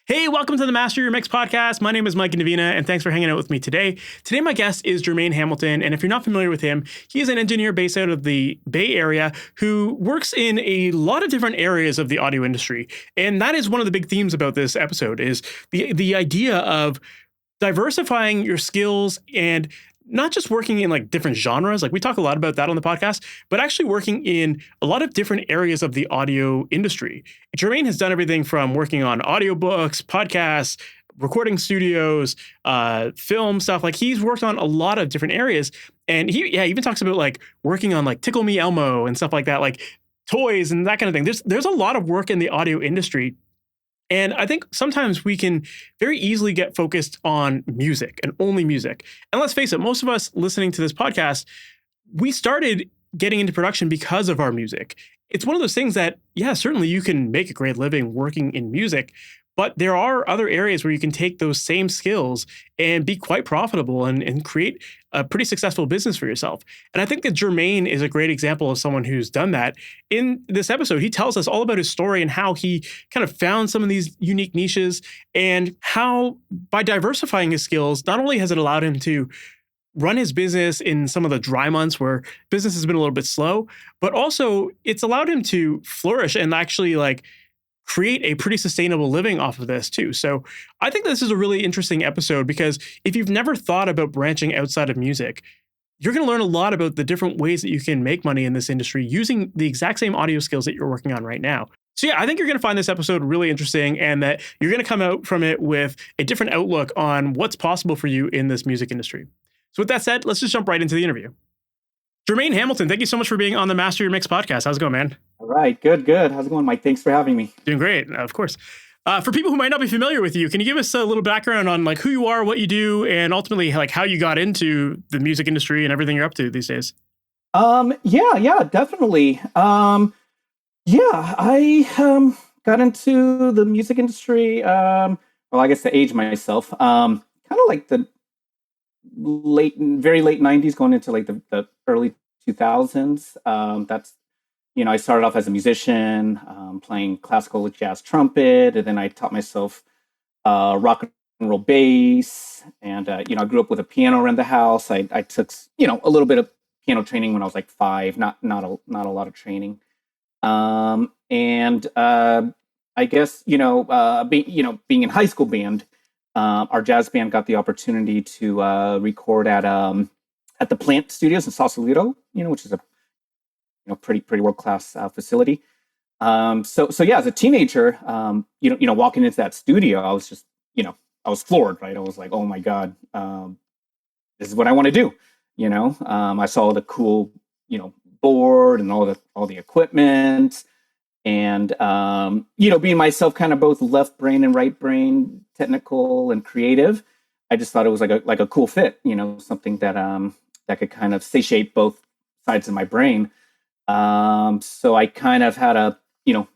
Hey, welcome to the Master Your Mix podcast. My name is Mike Navina, and thanks for hanging out with me today. Today, my guest is Jermaine Hamilton, and if you're not familiar with him, he is an engineer based out of the Bay Area who works in a lot of different areas of the audio industry. And that is one of the big themes about this episode is the idea of diversifying your skills and not just working in like different genres, like we talk a lot about that on the podcast, but actually working in a lot of different areas of the audio industry. Jermaine has done everything from working on audiobooks, podcasts, recording studios, film stuff. Like he's worked on a lot of different areas. And he even talks about like working on like Tickle Me Elmo and stuff like that, like toys and that kind of thing. There's a lot of work in the audio industry. And I think sometimes we can very easily get focused on music and only music. And let's face it, most of us listening to this podcast, we started getting into production because of our music. It's one of those things that, yeah, certainly you can make a great living working in music, but there are other areas where you can take those same skills and be quite profitable and create a pretty successful business for yourself. And I think that Jermaine is a great example of someone who's done that. In this episode, he tells us all about his story and how he kind of found some of these unique niches and how by diversifying his skills, not only has it allowed him to run his business in some of the dry months where business has been a little bit slow, but also it's allowed him to flourish and actually like create a pretty sustainable living off of this too. So I think this is a really interesting episode because if you've never thought about branching outside of music, you're going to learn a lot about the different ways that you can make money in this industry using the exact same audio skills that you're working on right now. So yeah, I think you're going to find this episode really interesting and that you're going to come out from it with a different outlook on what's possible for you in this music industry. So with that said, let's just jump right into the interview. Jermaine Hamilton, thank you so much for being on the Master Your Mix podcast. How's it going, man? All right, good. How's it going, Mike? Thanks for having me. Doing great, of course. For people who might not be familiar with you, can you give us a little background on like who you are, what you do, and ultimately like how you got into the music industry and everything you're up to these days? Yeah, definitely. I got into the music industry. Well, I guess to age myself, kind of like the very late '90s, going into like the early 2000s. I started off as a musician, playing classical jazz trumpet, and then I taught myself rock and roll bass. And I grew up with a piano around the house. I took a little bit of piano training when I was like 5, not a lot of training. I guess being in high school band, our jazz band got the opportunity to record at the Plant Studios in Sausalito, which is a pretty world-class facility. So yeah, as a teenager, walking into that studio, I was just, I was floored, right? I was like, oh my God, this is what I want to do. I saw the cool, board and all the equipment and, being myself kind of both left brain and right brain, technical and creative. I just thought it was like a cool fit, something that could kind of satiate both sides of my brain. So I kind of had a,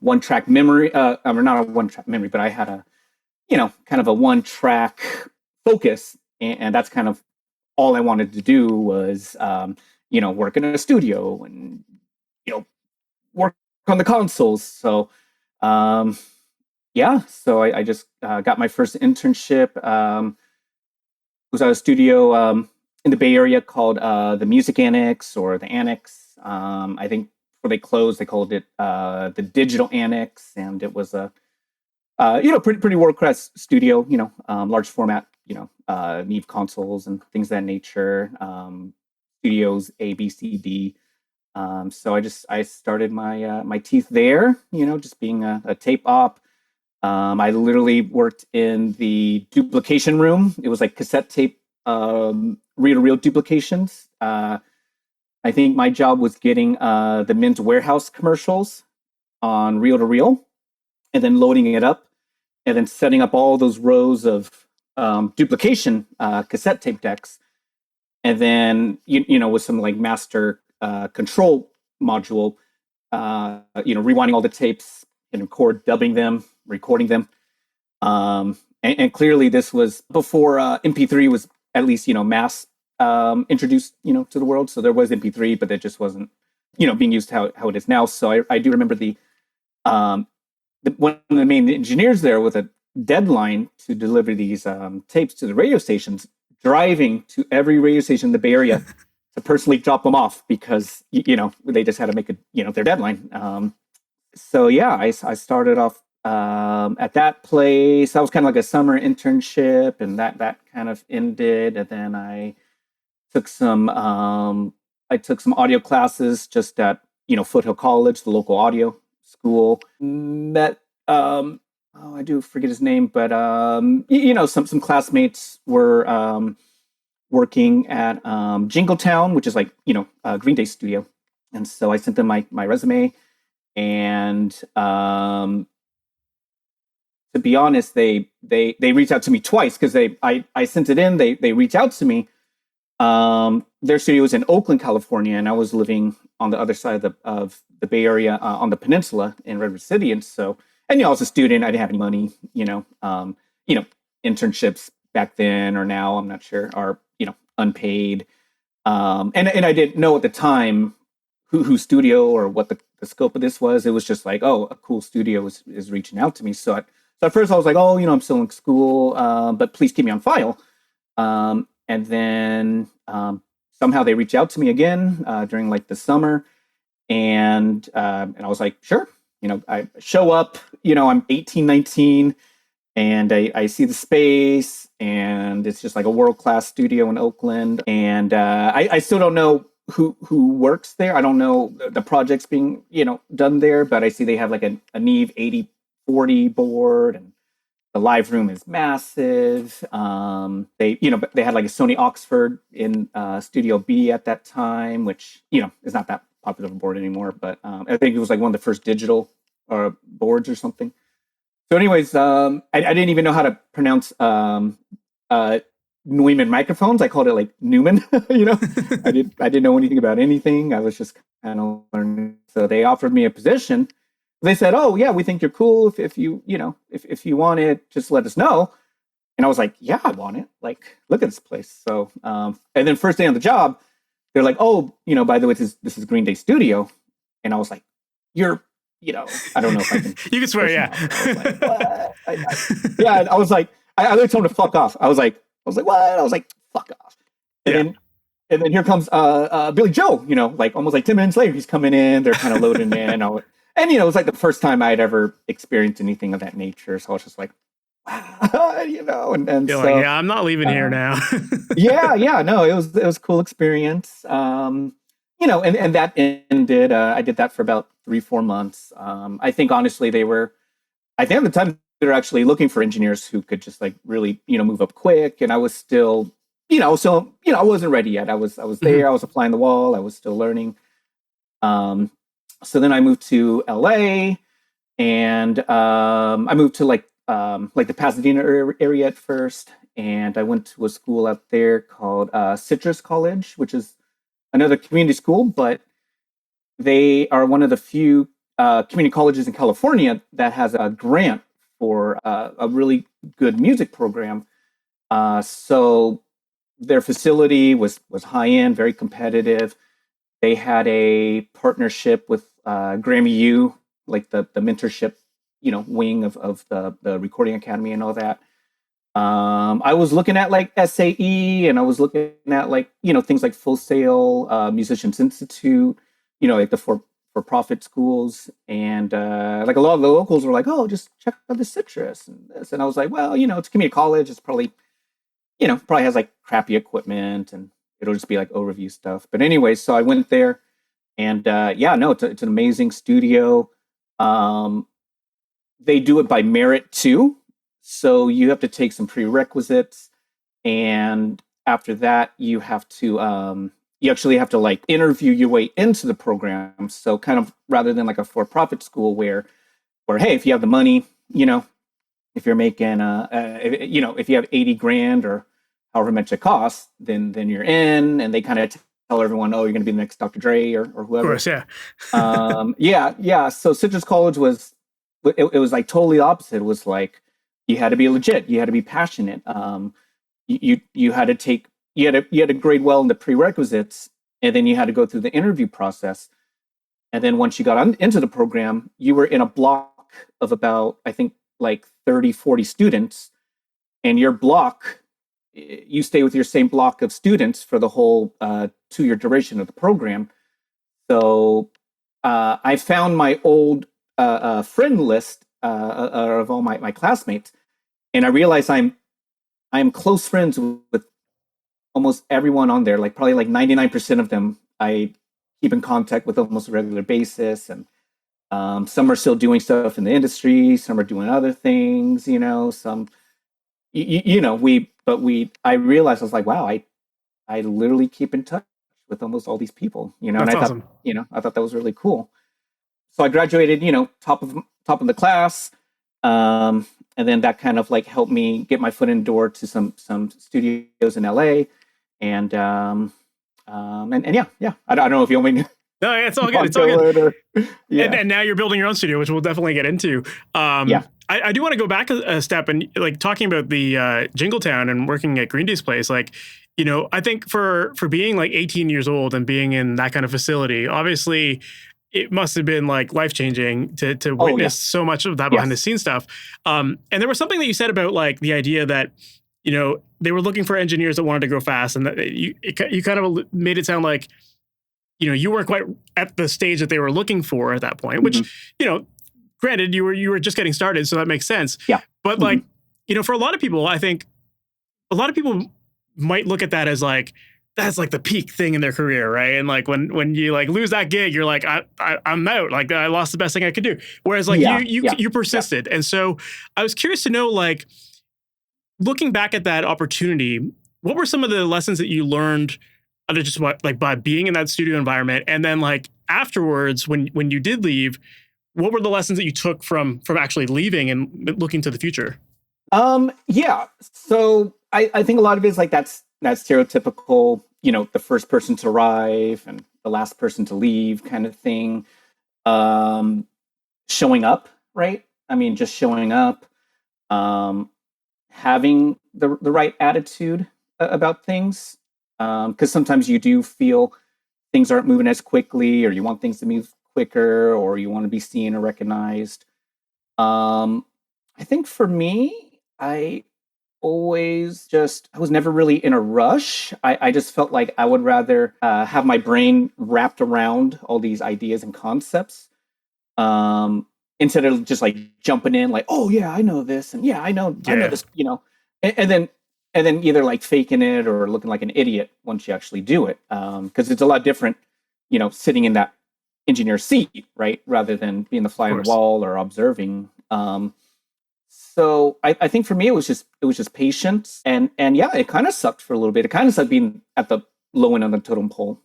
one-track memory, or not a one-track memory, but I had a, kind of a one-track focus. And that's kind of all I wanted to do was, work in a studio and, work on the consoles. So, so I just got my first internship. Was at a studio in the Bay Area called the Music Annex or the Annex. I think before they closed, they called it the Digital Annex, and it was a pretty world class studio. Large format, Neve consoles and things of that nature. Studios A, B, C, D. So I started my teeth there. Just being a tape op. I literally worked in the duplication room. It was like cassette tape, reel-to-reel duplications. I think my job was getting the Men's Warehouse commercials on reel-to-reel and then loading it up and then setting up all those rows of duplication cassette tape decks. And then, with some like master control module, rewinding all the tapes and record, dubbing them, recording them. And clearly this was before MP3 was at least, mass introduced, to the world. So there was MP3, but it just wasn't, being used how it is now. So I do remember one of the main engineers there with a deadline to deliver these tapes to the radio stations, driving to every radio station in the Bay Area to personally drop them off because, they just had to make their deadline. So yeah, I started off at that place. That was kind of like a summer internship, and that kind of ended. And then I took some audio classes just at Foothill College, the local audio school. Met I do forget his name, but some classmates were working at Jingletown, which is like Green Day studio, and so I sent them my resume. And to be honest, they reached out to me twice because I sent it in. They reached out to me. Their studio was in Oakland, California, and I was living on the other side of the Bay Area, on the peninsula in Redwood City. And so, I was a student. I didn't have any money. Internships back then or now, I'm not sure, are unpaid. And I didn't know at the time whose studio or what the scope of this was. It was just like, oh, a cool studio is reaching out to me. So at first I was like, oh, I'm still in school, but please keep me on file. And then somehow they reached out to me again during like the summer, and I was like, sure. I show up. I'm 18, 19, and I see the space, and it's just like a world-class studio in Oakland. And I still don't know who works there. I don't know the projects being done there, but I see they have like a Neve 8040 board, and the live room is massive. They had like a Sony Oxford in Studio B at that time, which is not that popular of a board anymore, but I think it was like one of the first digital boards or something. So anyways, I didn't even know how to pronounce Neumann microphones. I called it like Newman. I didn't know anything about anything. I was just kind of learning. So they offered me a position. They said, "Oh yeah, we think you're cool. If you if you want it, just let us know." And I was like, "Yeah, I want it. Like, look at this place." So and then first day on the job, they're like, "Oh, by the way, this is Green Day Studio," and I was like, "You're." I don't know if I can. You can swear, yeah. I was like, what? Yeah, I was like, I literally told him to fuck off. I was like, what? I was like, fuck off. And then here comes Billy Joe. Like almost like 10 minutes later, he's coming in. They're kind of loading in. And it was like the first time I'd ever experienced anything of that nature. So I was just like, wow, and You're so like, yeah, I'm not leaving here now. yeah, no, it was a cool experience. And that ended. I did that for about 3-4 months. I think honestly I think at the time they were actually looking for engineers who could just like really, move up quick. And I was still, I wasn't ready yet. I was there. Mm-hmm. I was applying the wall. I was still learning. So then I moved to LA, and I moved to like the Pasadena area at first. And I went to a school out there called Citrus College, which is another community school, but they are one of the few community colleges in California that has a grant for a really good music program. So their facility was high end, very competitive. They had a partnership with Grammy U, like the mentorship, wing of the Recording Academy and all that. I was looking at like SAE, and I was looking at like, things like Full Sail, Musicians Institute, like the for-profit schools. And like a lot of the locals were like, oh, just check out the Citrus and this. And I was like, well, it's a community college. It's probably, probably has like crappy equipment, and it'll just be like overview stuff. But anyway, so I went there, and it's an amazing studio. They do it by merit too. So you have to take some prerequisites, and after that, you have to you actually have to like interview your way into the program. So kind of rather than like a for-profit school where hey, if you have the money, if you're making if you have 80 grand or however much it costs, then you're in, and they kind of tell everyone, oh, you're going to be the next Dr. Dre or whoever. Of course, yeah. Yeah. So Citrus College was like totally opposite. It was like, you had to be legit. You had to be passionate. You had to grade well in the prerequisites, and then you had to go through the interview process. And then once you got into the program, you were in a block of about, I think, like 30, 40 students, and your block, you stay with your same block of students for the whole 2-year duration of the program. So I found my old friend list of all my classmates, and I realized I'm close friends with almost everyone on there. Like probably like 99% of them I keep in contact with almost a regular basis, and some are still doing stuff in the industry, some are doing other things, some I realized, I was like, wow, I literally keep in touch with almost all these people, and That's I awesome. thought, I thought that was really cool. So I graduated, top of the class. And then that kind of like helped me get my foot in the door to some studios in LA. And yeah. I don't know if you want me to No, it's all good. It's all good. Yeah. And now you're building your own studio, which we'll definitely get into. Yeah. I do want to go back a step and like talking about the Jingletown and working at Green Day's place. Like, I think for being like 18 years old and being in that kind of facility, obviously it must have been like life-changing to witness so much of that behind the scenes stuff. And there was something that you said about like the idea that, they were looking for engineers that wanted to grow fast, and that you kind of made it sound like, you weren't quite at the stage that they were looking for at that point, which, granted, you were just getting started, so that makes sense. Yeah. But like, for a lot of people, I think a lot of people might look at that as like, that's like the peak thing in their career, right? And like when you like lose that gig, you're like, I'm out. Like I lost the best thing I could do. Whereas like you persisted. And so I was curious to know, like, looking back at that opportunity, what were some of the lessons that you learned just by being in that studio environment? And then like afterwards, when you did leave, what were the lessons that you took from actually leaving and looking to the future? Yeah. So I think a lot of it is like that stereotypical, the first person to arrive and the last person to leave kind of thing. Showing up, right? I mean, just showing up, having the right attitude about things. Because sometimes you do feel things aren't moving as quickly, or you want things to move quicker, or you want to be seen or recognized. I think for me, I was never really in a rush. I just felt like I would rather have my brain wrapped around all these ideas and concepts, instead of just like jumping in like, oh yeah, I know this, and yeah, I know this, and then either like faking it or looking like an idiot once you actually do it. Because it's a lot different, sitting in that engineer seat, right, rather than being the fly on the wall or observing. So I think for me it was just patience, and yeah, it kind of sucked for a little bit. It kind of sucked being at the low end of the totem pole,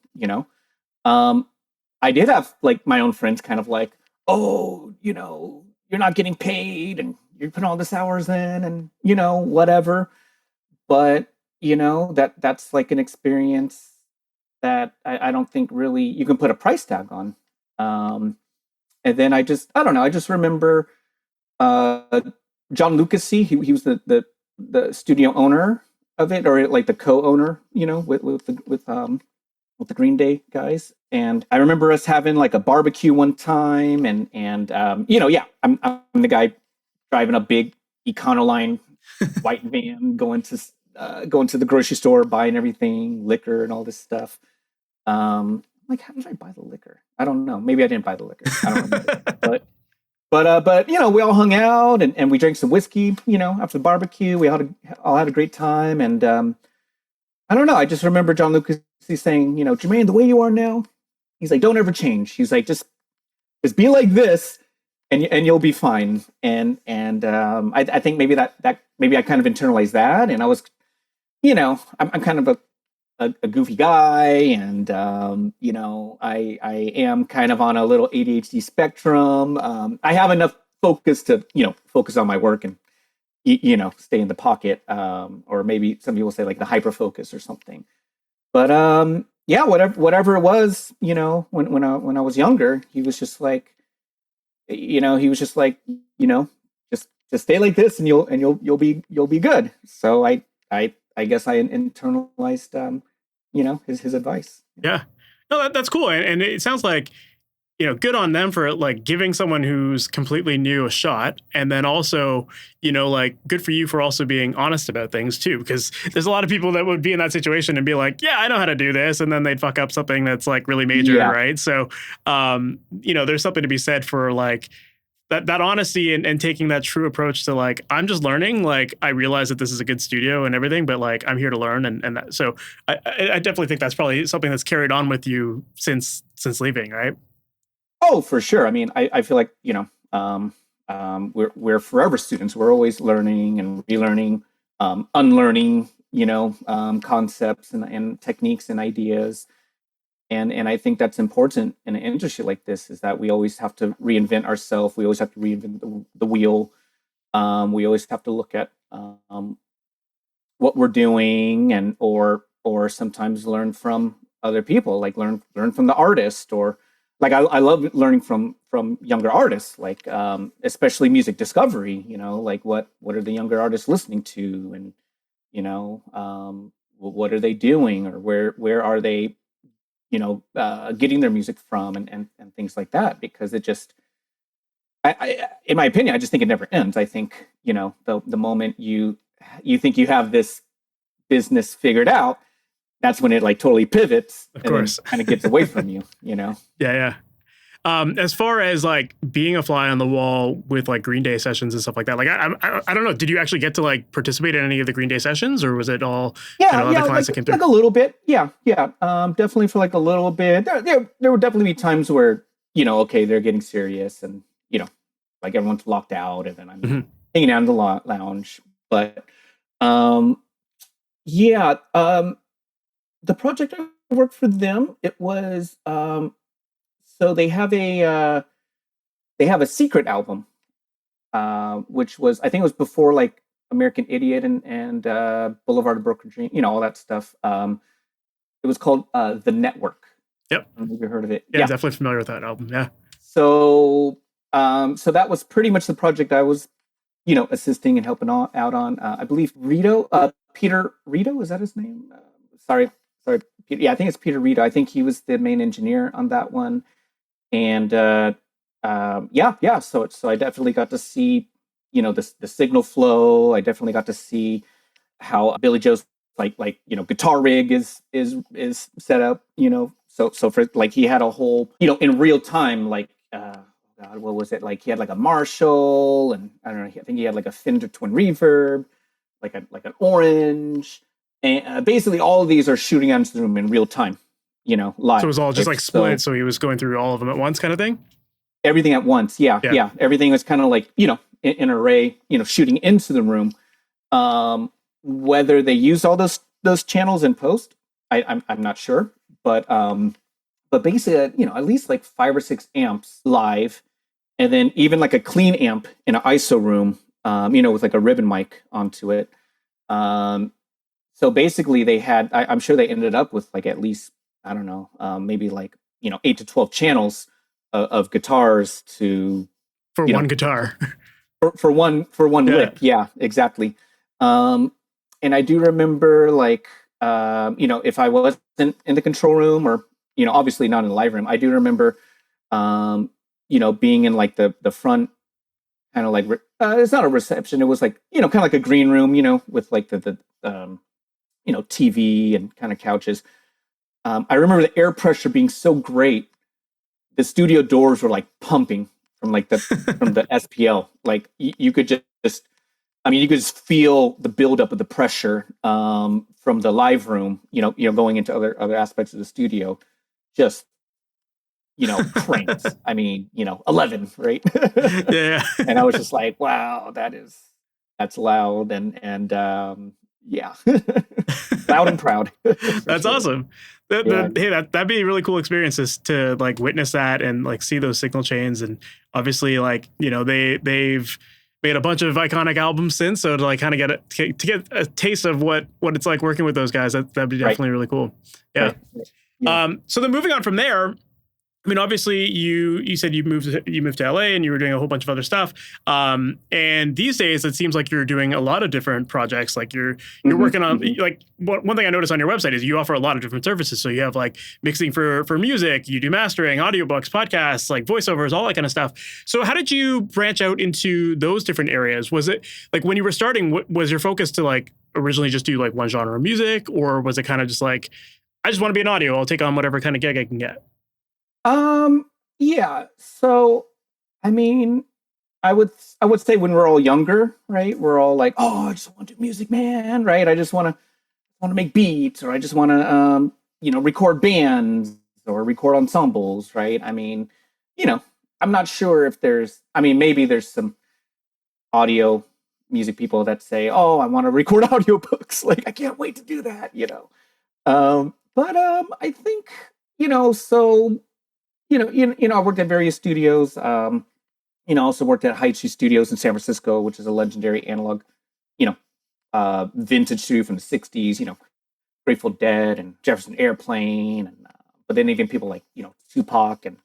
I did have like my own friends kind of like, oh, you're not getting paid, and you're putting all this hours in, and whatever. But that's like an experience that I don't think really you can put a price tag on. And then I don't know. I just remember John Lucasy. He was the studio owner of it, or like the co-owner, with the Green Day guys. And I remember us having like a barbecue one time, and I'm the guy driving a big Econoline white van, going to the grocery store, buying everything, liquor and all this stuff. Like, how did I buy the liquor? I don't know. Maybe I didn't buy the liquor. I don't remember. But we all hung out, and we drank some whiskey, after the barbecue. We all had a great time. And I don't know. I just remember John Lucas saying, Jermaine, the way you are now, he's like, don't ever change. He's like, just be like this, and you'll be fine. And I think maybe maybe I kind of internalized that, and I was, I'm kind of a goofy guy, and I am kind of on a little ADHD spectrum. I have enough focus to focus on my work and stay in the pocket, or maybe some people say like the hyper focus or something. But yeah, whatever it was, when I was younger, he was just like, just stay like this, and you'll be good. So I guess I internalized, his advice. Yeah, no, that's cool. And it sounds like good on them for like giving someone who's completely new a shot. And then also, like good for you for also being honest about things too, because there's a lot of people that would be in that situation and be like, yeah, I know how to do this. And then they'd fuck up something that's like really major. Yeah. Right. So, there's something to be said for like that honesty and taking that true approach to like, I'm just learning. Like, I realize that this is a good studio and everything, but like, I'm here to learn. And that, so I definitely think that's probably something that's carried on with you since leaving. Right. Oh, for sure. I mean, I feel like, we're forever students. We're always learning and relearning, unlearning, concepts and techniques and ideas. And I think that's important in an industry like this, is that we always have to reinvent ourselves. We always have to reinvent the wheel. We always have to look at what we're doing, and or sometimes learn from other people, like learn from the artist, or like I love learning from younger artists, like especially music discovery. Like what are the younger artists listening to, and what are they doing, or where are they getting their music from, and things like that, because it just, I in my opinion, I just think it never ends. I think, the moment you think you have this business figured out, that's when it like totally pivots, of course, kind of gets away from you, Yeah. As far as like being a fly on the wall with like Green Day sessions and stuff like that, like I don't know, did you actually get to like participate in any of the Green Day sessions, or was it all other clients that came through? Like a little bit, yeah. Definitely for like a little bit. There would definitely be times where okay, they're getting serious, and like everyone's locked out, and then I'm hanging out in the lounge. But the project I worked for them, it was so they have a secret album, which was, I think it was before like American Idiot and Boulevard of Broken Dream, all that stuff. It was called The Network. Yep. I don't know if you heard of it. Yeah, definitely familiar with that album. Yeah. So that was pretty much the project I was, assisting and helping out on. I believe Peter Rito, is that his name? Sorry. Yeah, I think it's Peter Rito. I think he was the main engineer on that one. And so I definitely got to see, the signal flow. I definitely got to see how Billy Joe's guitar rig is set up, so for like, he had a whole, in real time, like God, what was it? Like he had like a Marshall, and I don't know, I think he had like a Fender Twin Reverb, like an Orange, and basically all of these are shooting out into the room in real time, live. So it was all just like split. So he was going through all of them at once, kind of thing. Everything at once. Yeah. Everything was kind of like, in an array, shooting into the room. Whether they used all those channels in post, I'm not sure, but basically, at least like 5 or 6 amps live, and then even like a clean amp in an ISO room, with like a ribbon mic onto it. So basically they had, I'm sure they ended up with like at least, I don't know, maybe like, 8 to 12 channels of guitars for one guitar. for one lick. Yeah, exactly. And I do remember like, if I wasn't in the control room, or, obviously not in the live room, I do remember, being in like the front, kind of like, it's not a reception. It was like, kind of like a green room, with like the TV and kind of couches. I remember the air pressure being so great. The studio doors were like pumping from like from the SPL. Like you could just, you could just feel the buildup of the pressure from the live room, going into other aspects of the studio, just, cranked. 11, right? Yeah. And I was just like, wow, that's loud, and yeah, loud and proud. That's sure. Awesome. That'd be a really cool experience to like witness that and like see those signal chains. And obviously, like, they've made a bunch of iconic albums since, so to like kind of get a taste of what it's like working with those guys, that'd be definitely really cool. Yeah. Right. Yeah. So then moving on from there, I mean, obviously, you said you moved to LA and you were doing a whole bunch of other stuff. And these days, it seems like you're doing a lot of different projects. Like you're Hmm. working on Hmm. like one thing I noticed on your website is you offer a lot of different services. So you have like mixing for music, you do mastering, audiobooks, podcasts, like voiceovers, all that kind of stuff. So how did you branch out into those different areas? Was it like when you were starting, was your focus to like originally just do like one genre of music, or was it kind of just like I just want to be an audio, I'll take on whatever kind of gig I can get? Um, yeah. So, I mean, I would say when we're all younger, right? We're all like, oh, I just want to do music, man, right? I just want to make beats, or I just want to, record bands or record ensembles, right? I mean, you know, I'm not sure if there's, I mean, maybe there's some audio music people that say, oh, I want to record audiobooks. Like, I can't wait to do that. But I think, so I worked at various studios. Also worked at Haichi Studios in San Francisco, which is a legendary analog, you know, vintage studio from the '60s. Grateful Dead and Jefferson Airplane, and but then even people like Tupac and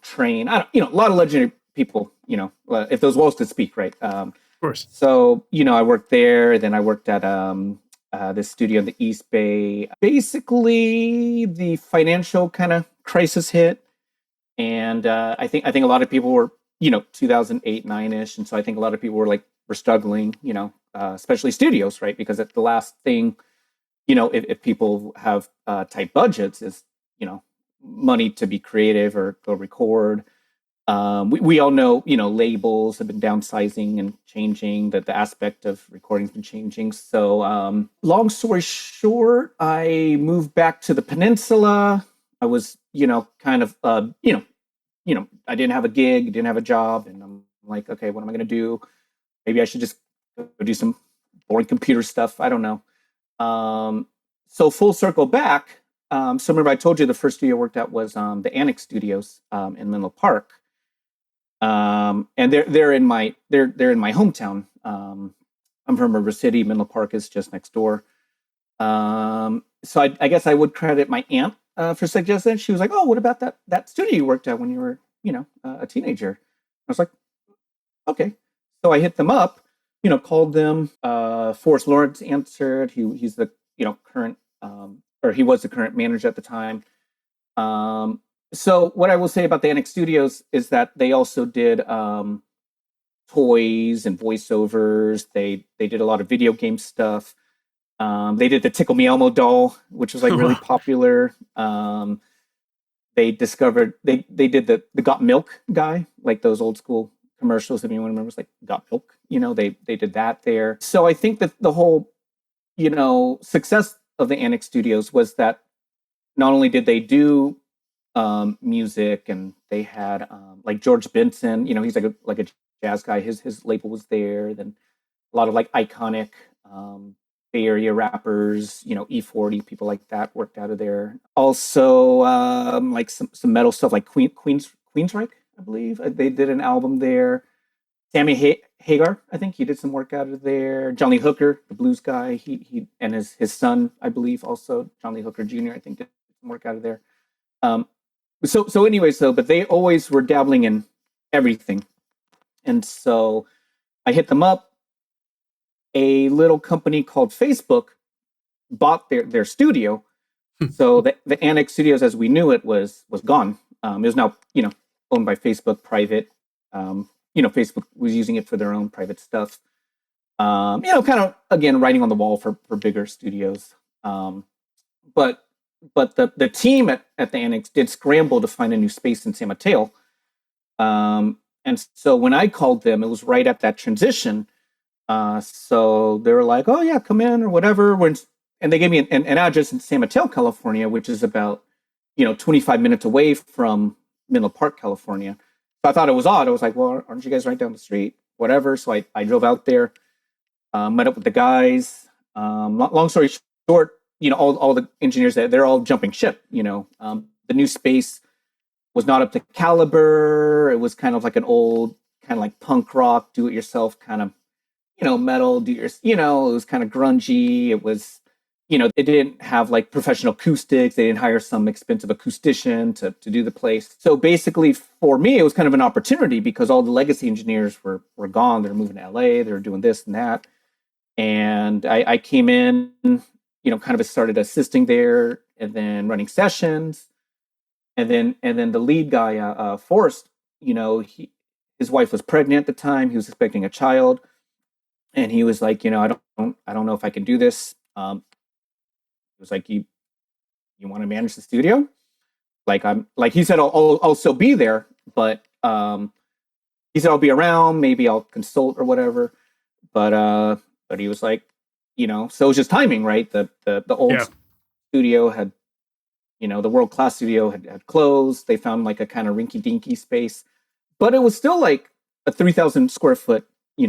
Train. I don't, a lot of legendary people. If those walls could speak, right? Of course. So I worked there. Then I worked at this studio in the East Bay. Basically, the financial kind of crisis hit, and I think a lot of people were 2008 9ish, and so I think a lot of people were struggling, especially studios, right? Because the last thing, if people have tight budgets, is money to be creative or go record. We all know, labels have been downsizing and changing. That the aspect of recording's been changing. So, long story short, I moved back to the peninsula. I was, kind of, I didn't have a gig, didn't have a job, and I'm like, okay, what am I going to do? Maybe I should just go do some boring computer stuff. I don't know. So full circle back. So remember, I told you the first studio I worked at was the Annex Studios in Menlo Park, and they're in my hometown. I'm from River City. Menlo Park is just next door. So I guess I would credit my aunt for suggesting. She was like, "Oh, what about that studio you worked at when you were a teenager?" I was like, "Okay." So I hit them up. Called them. Forrest Lawrence answered. He's the current or he was the current manager at the time. So what I will say about the Annex Studios is that they also did toys and voiceovers. They did a lot of video game stuff. They did the Tickle Me Elmo doll, which was like really popular. They did the Got Milk guy, like those old school commercials. If anyone remembers, like Got Milk, they did that there. So I think that the whole success of the Annex Studios was that not only did they do music, and they had like George Benson, he's like a jazz guy. His label was there. Then a lot of like iconic Bay Area rappers, E40, people like that worked out of there. Also, like some metal stuff like Queensryche, I believe they did an album there. Sammy Hagar, I think he did some work out of there. John Lee Hooker, the blues guy, he and his son, I believe, also John Lee Hooker Jr. I think did some work out of there. So anyway, but they always were dabbling in everything, and so I hit them up. A little company called Facebook bought their studio, so the Annex Studios as we knew it was gone. It was now owned by Facebook, private. Facebook was using it for their own private stuff. Kind of again writing on the wall for bigger studios. But the team at the Annex did scramble to find a new space in San Mateo. And so when I called them, it was right at that transition. So they were like, "Oh yeah, come in or whatever." And they gave me an address in San Mateo, California, which is about 25 minutes away from Menlo Park, California. So I thought it was odd. I was like, "Well, aren't you guys right down the street?" Whatever. So I drove out there, met up with the guys. Long story short, all the engineers there, they're all jumping ship. The new space was not up to caliber. It was kind of like an old, kind of like punk rock, do-it-yourself kind of, metal, it was kind of grungy. It was, they didn't have like professional acoustics. They didn't hire some expensive acoustician to do the place. So basically for me, it was kind of an opportunity because all the legacy engineers were gone. They're moving to LA. They were doing this and that. And I came in, kind of started assisting there and then running sessions. And then the lead guy, Forrest, his wife was pregnant at the time. He was expecting a child. And he was like, I don't know if I can do this. It was like, you want to manage the studio? He said, I'll still be there, but he said, I'll be around, maybe I'll consult or whatever. But he was like, so it was just timing, right? The old studio had, the world-class studio had closed. They found like a kind of rinky-dinky space, but it was still like a 3,000 square foot,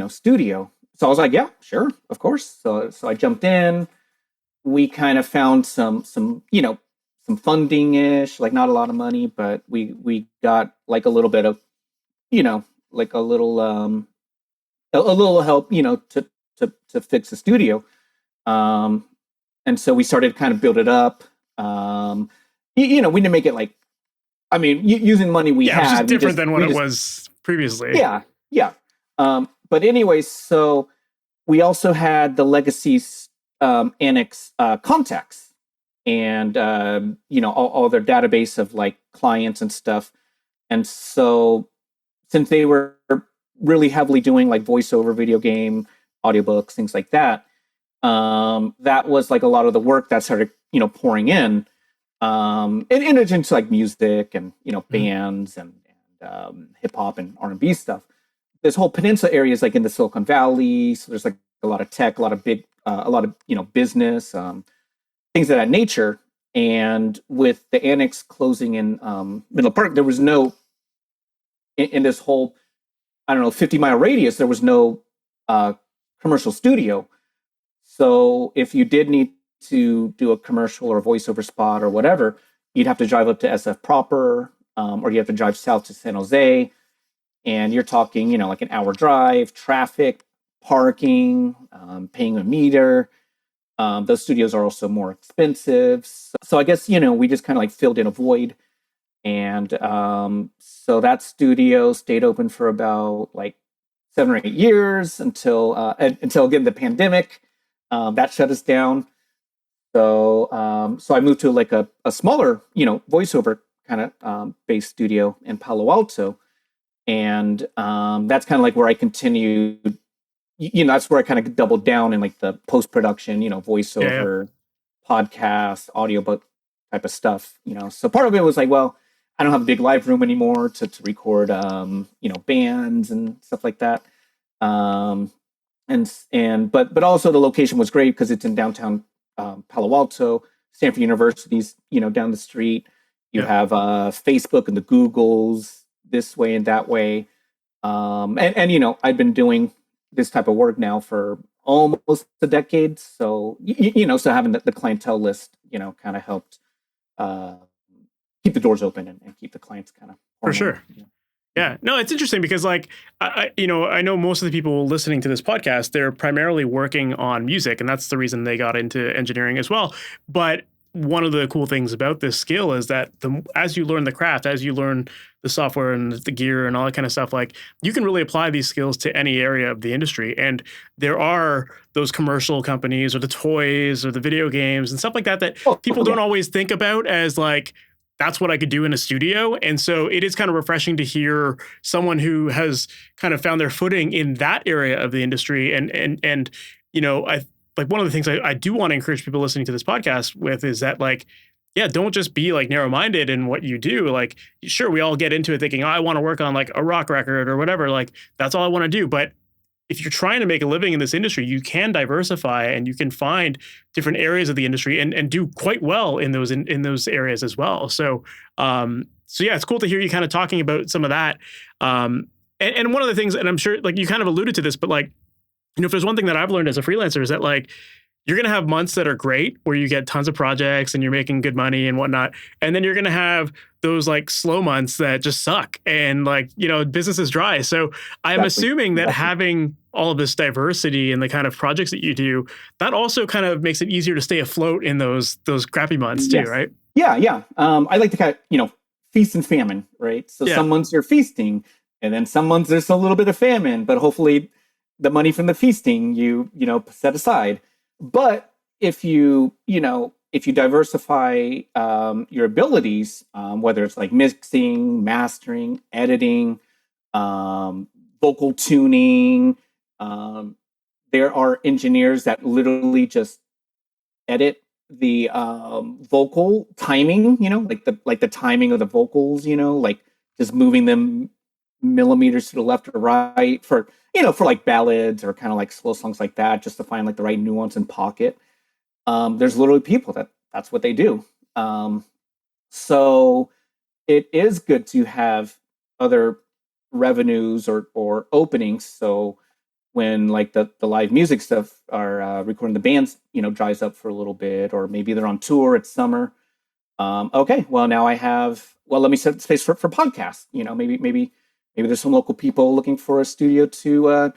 studio. So I was like, yeah, sure, of course. So I jumped in. We kind of found some funding-ish, like not a lot of money, but we got like a little bit of, like a little help, to fix the studio. And so we started kind of build it up. We didn't make it like, using money we had. It was just different than what it was previously. Yeah. Yeah. But anyways, so we also had the legacy annex contacts and, all their database of like clients and stuff. And so since they were really heavily doing like voiceover, video game, audiobooks, things like that, that was like a lot of the work that started, pouring in, in addition to like music and, bands and hip hop and R&B stuff. This whole peninsula area is like in the Silicon Valley. So there's like a lot of tech, a lot of business, things of that nature. And with the annex closing in Middle Park, there was no, in this whole, 50-mile radius, there was no commercial studio. So if you did need to do a commercial or a voiceover spot or whatever, you'd have to drive up to SF proper, or you have to drive south to San Jose. And you're talking, like an hour drive, traffic, parking, paying a meter. Those studios are also more expensive. So I guess, we just kind of like filled in a void. And so that studio stayed open for about like 7 or 8 years until again, the pandemic, that shut us down. So I moved to like a smaller, voiceover kind of based studio in Palo Alto. And that's kind of like where I continued, that's where I kind of doubled down in like the post-production, voiceover, podcast, audiobook type of stuff, So part of it was like, well, I don't have a big live room anymore to record, bands and stuff like that. But also the location was great because it's in downtown Palo Alto. Stanford University's, down the street. You have Facebook and the Googles this way and that way. And I've been doing this type of work now for almost a decade. So, so having the clientele list, kind of helped keep the doors open and keep the clients kind of. For sure. Yeah, no, it's interesting because like, I know most of the people listening to this podcast, they're primarily working on music, and that's the reason they got into engineering as well. But one of the cool things about this skill is that as you learn the craft, as you learn the software and the gear and all that kind of stuff, like you can really apply these skills to any area of the industry. And there are those commercial companies or the toys or the video games and stuff like that people don't always think about as like, that's what I could do in a studio. And so it is kind of refreshing to hear someone who has kind of found their footing in that area of the industry. And I like one of the things I do want to encourage people listening to this podcast with is that like, yeah, don't just be like narrow-minded in what you do. Like, sure, we all get into it thinking, I want to work on like a rock record or whatever. Like that's all I want to do. But if you're trying to make a living in this industry, you can diversify and you can find different areas of the industry and do quite well in those areas as well. So yeah, it's cool to hear you kind of talking about some of that. And one of the things, and I'm sure like you kind of alluded to this, but like, if there's one thing that I've learned as a freelancer is that like, you're going to have months that are great where you get tons of projects and you're making good money and whatnot. And then you're going to have those like slow months that just suck and like, business is dry. So I'm assuming that having all of this diversity and the kind of projects that you do, that also kind of makes it easier to stay afloat in those crappy months too, right? Yeah. I like to kind of, feast and famine, right? So some months you're feasting and then some months there's a little bit of famine, but hopefully the money from the feasting you set aside. But if you diversify your abilities, whether it's like mixing, mastering, editing, vocal tuning, there are engineers that literally just edit the vocal timing, like the timing of the vocals, like just moving them millimeters to the left or right for like ballads or kind of like slow songs like that, just to find like the right nuance and pocket. There's literally people that's what they do. So it is good to have other revenues or openings. So when like the live music stuff are recording the bands, dries up for a little bit, or maybe they're on tour, it's summer. Okay, well now let me set space for podcasts. Maybe there's some local people looking for a studio to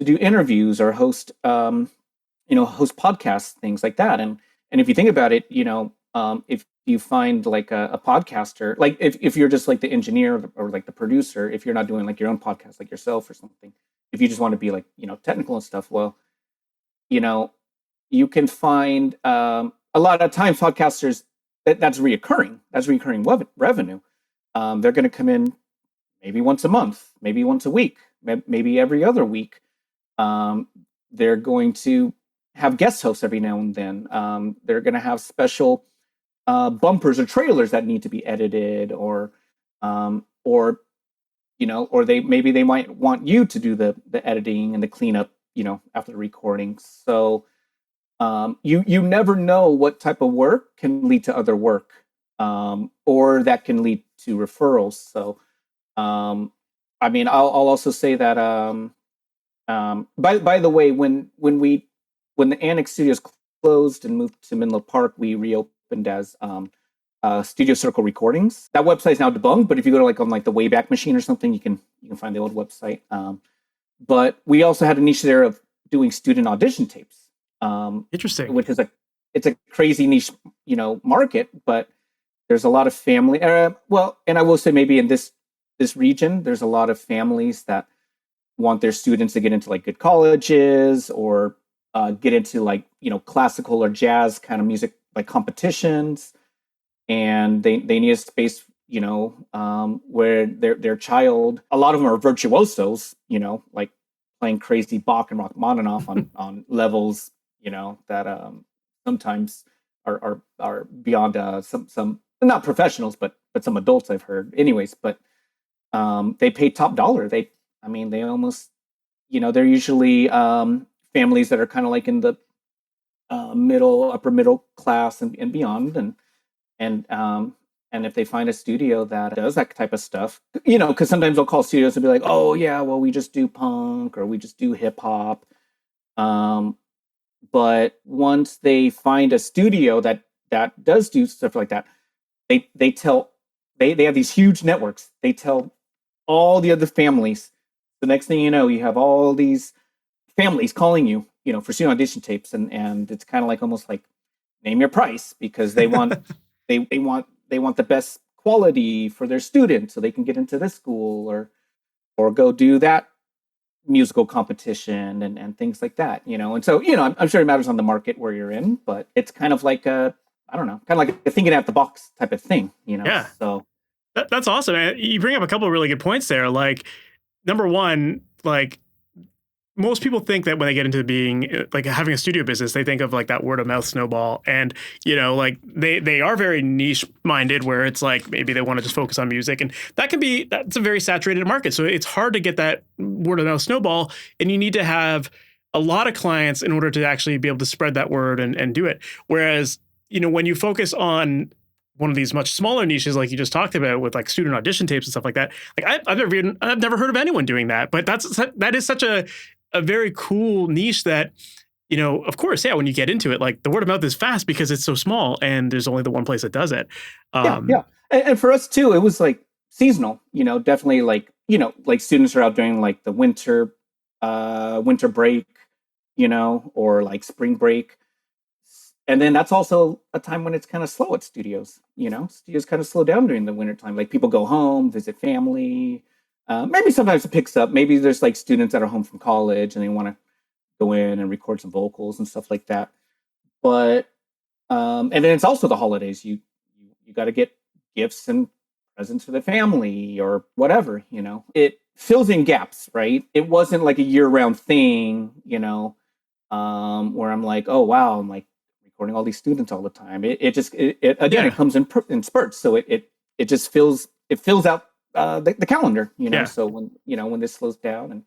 do interviews or host host podcasts, things like that. And if you think about it, if you find like a podcaster, like if you're just like the engineer or like the producer, if you're not doing like your own podcast like yourself or something, if you just want to be like technical and stuff, well, you can find a lot of times podcasters that's reoccurring revenue. They're going to come in maybe once a month, maybe once a week, maybe every other week. They're going to have guest hosts every now and then. They're going to have special bumpers or trailers that need to be edited, or they might want you to do the editing and the cleanup, after the recording. So you never know what type of work can lead to other work, or that can lead to referrals. So I'll also say that by the way, when the Annex Studios closed and moved to Menlo Park, we reopened as Studio Circle Recordings. That website is now debunked, but if you go to like on like the Wayback Machine or something, you can find the old website. But we also had a niche there of doing student audition tapes. Interesting. Which is it's a crazy niche, market, but there's a lot of family. And I will say maybe in this region, there's a lot of families that want their students to get into like good colleges or get into like classical or jazz kind of music like competitions, and they need a space where their child, a lot of them are virtuosos, like playing crazy Bach and Rachmaninoff on levels that sometimes are beyond some not professionals but some adults I've heard anyways, but they pay top dollar. They almost they're usually families that are kind of like in the upper middle class and beyond, and if they find a studio that does that type of stuff, because sometimes they'll call studios and be like, oh yeah, well we just do punk or we just do hip hop, but once they find a studio that does do stuff like that, they have these huge networks. They tell all the other families. The next thing you know, you have all these families calling you, for student audition tapes, and it's kind of like almost like name your price, because they want they want the best quality for their students so they can get into this school or go do that musical competition and things like that, And so, I'm sure it matters on the market where you're in, but it's kind of like I don't know, kind of like a thinking out the box type of thing, Yeah. So that's awesome, man. You bring up a couple of really good points there. Like, number one, like most people think that when they get into being like having a studio business, they think of like that word of mouth snowball, and like they are very niche minded, where it's like maybe they want to just focus on music, and that's a very saturated market. So it's hard to get that word of mouth snowball, and you need to have a lot of clients in order to actually be able to spread that word and do it. Whereas when you focus on one of these much smaller niches, like you just talked about with like student audition tapes and stuff like that, like I've never heard of anyone doing that, but that is such a very cool niche that, of course, yeah, when you get into it, like the word of mouth is fast because it's so small and there's only the one place that does it. Yeah. And for us too, it was like seasonal, definitely like, like students are out during like the winter break, or like spring break. And then that's also a time when it's kind of slow at studios, studios kind of slow down during the winter time. Like people go home, visit family. Maybe sometimes it picks up. Maybe there's like students that are home from college and they want to go in and record some vocals and stuff like that. But and then it's also the holidays. You got to get gifts and presents for the family or whatever. It fills in gaps, right? It wasn't like a year-round thing, where I'm like, oh wow, I'm like recording all these students all the time. It comes in spurts, so it just fills out the calendar, So when this slows down,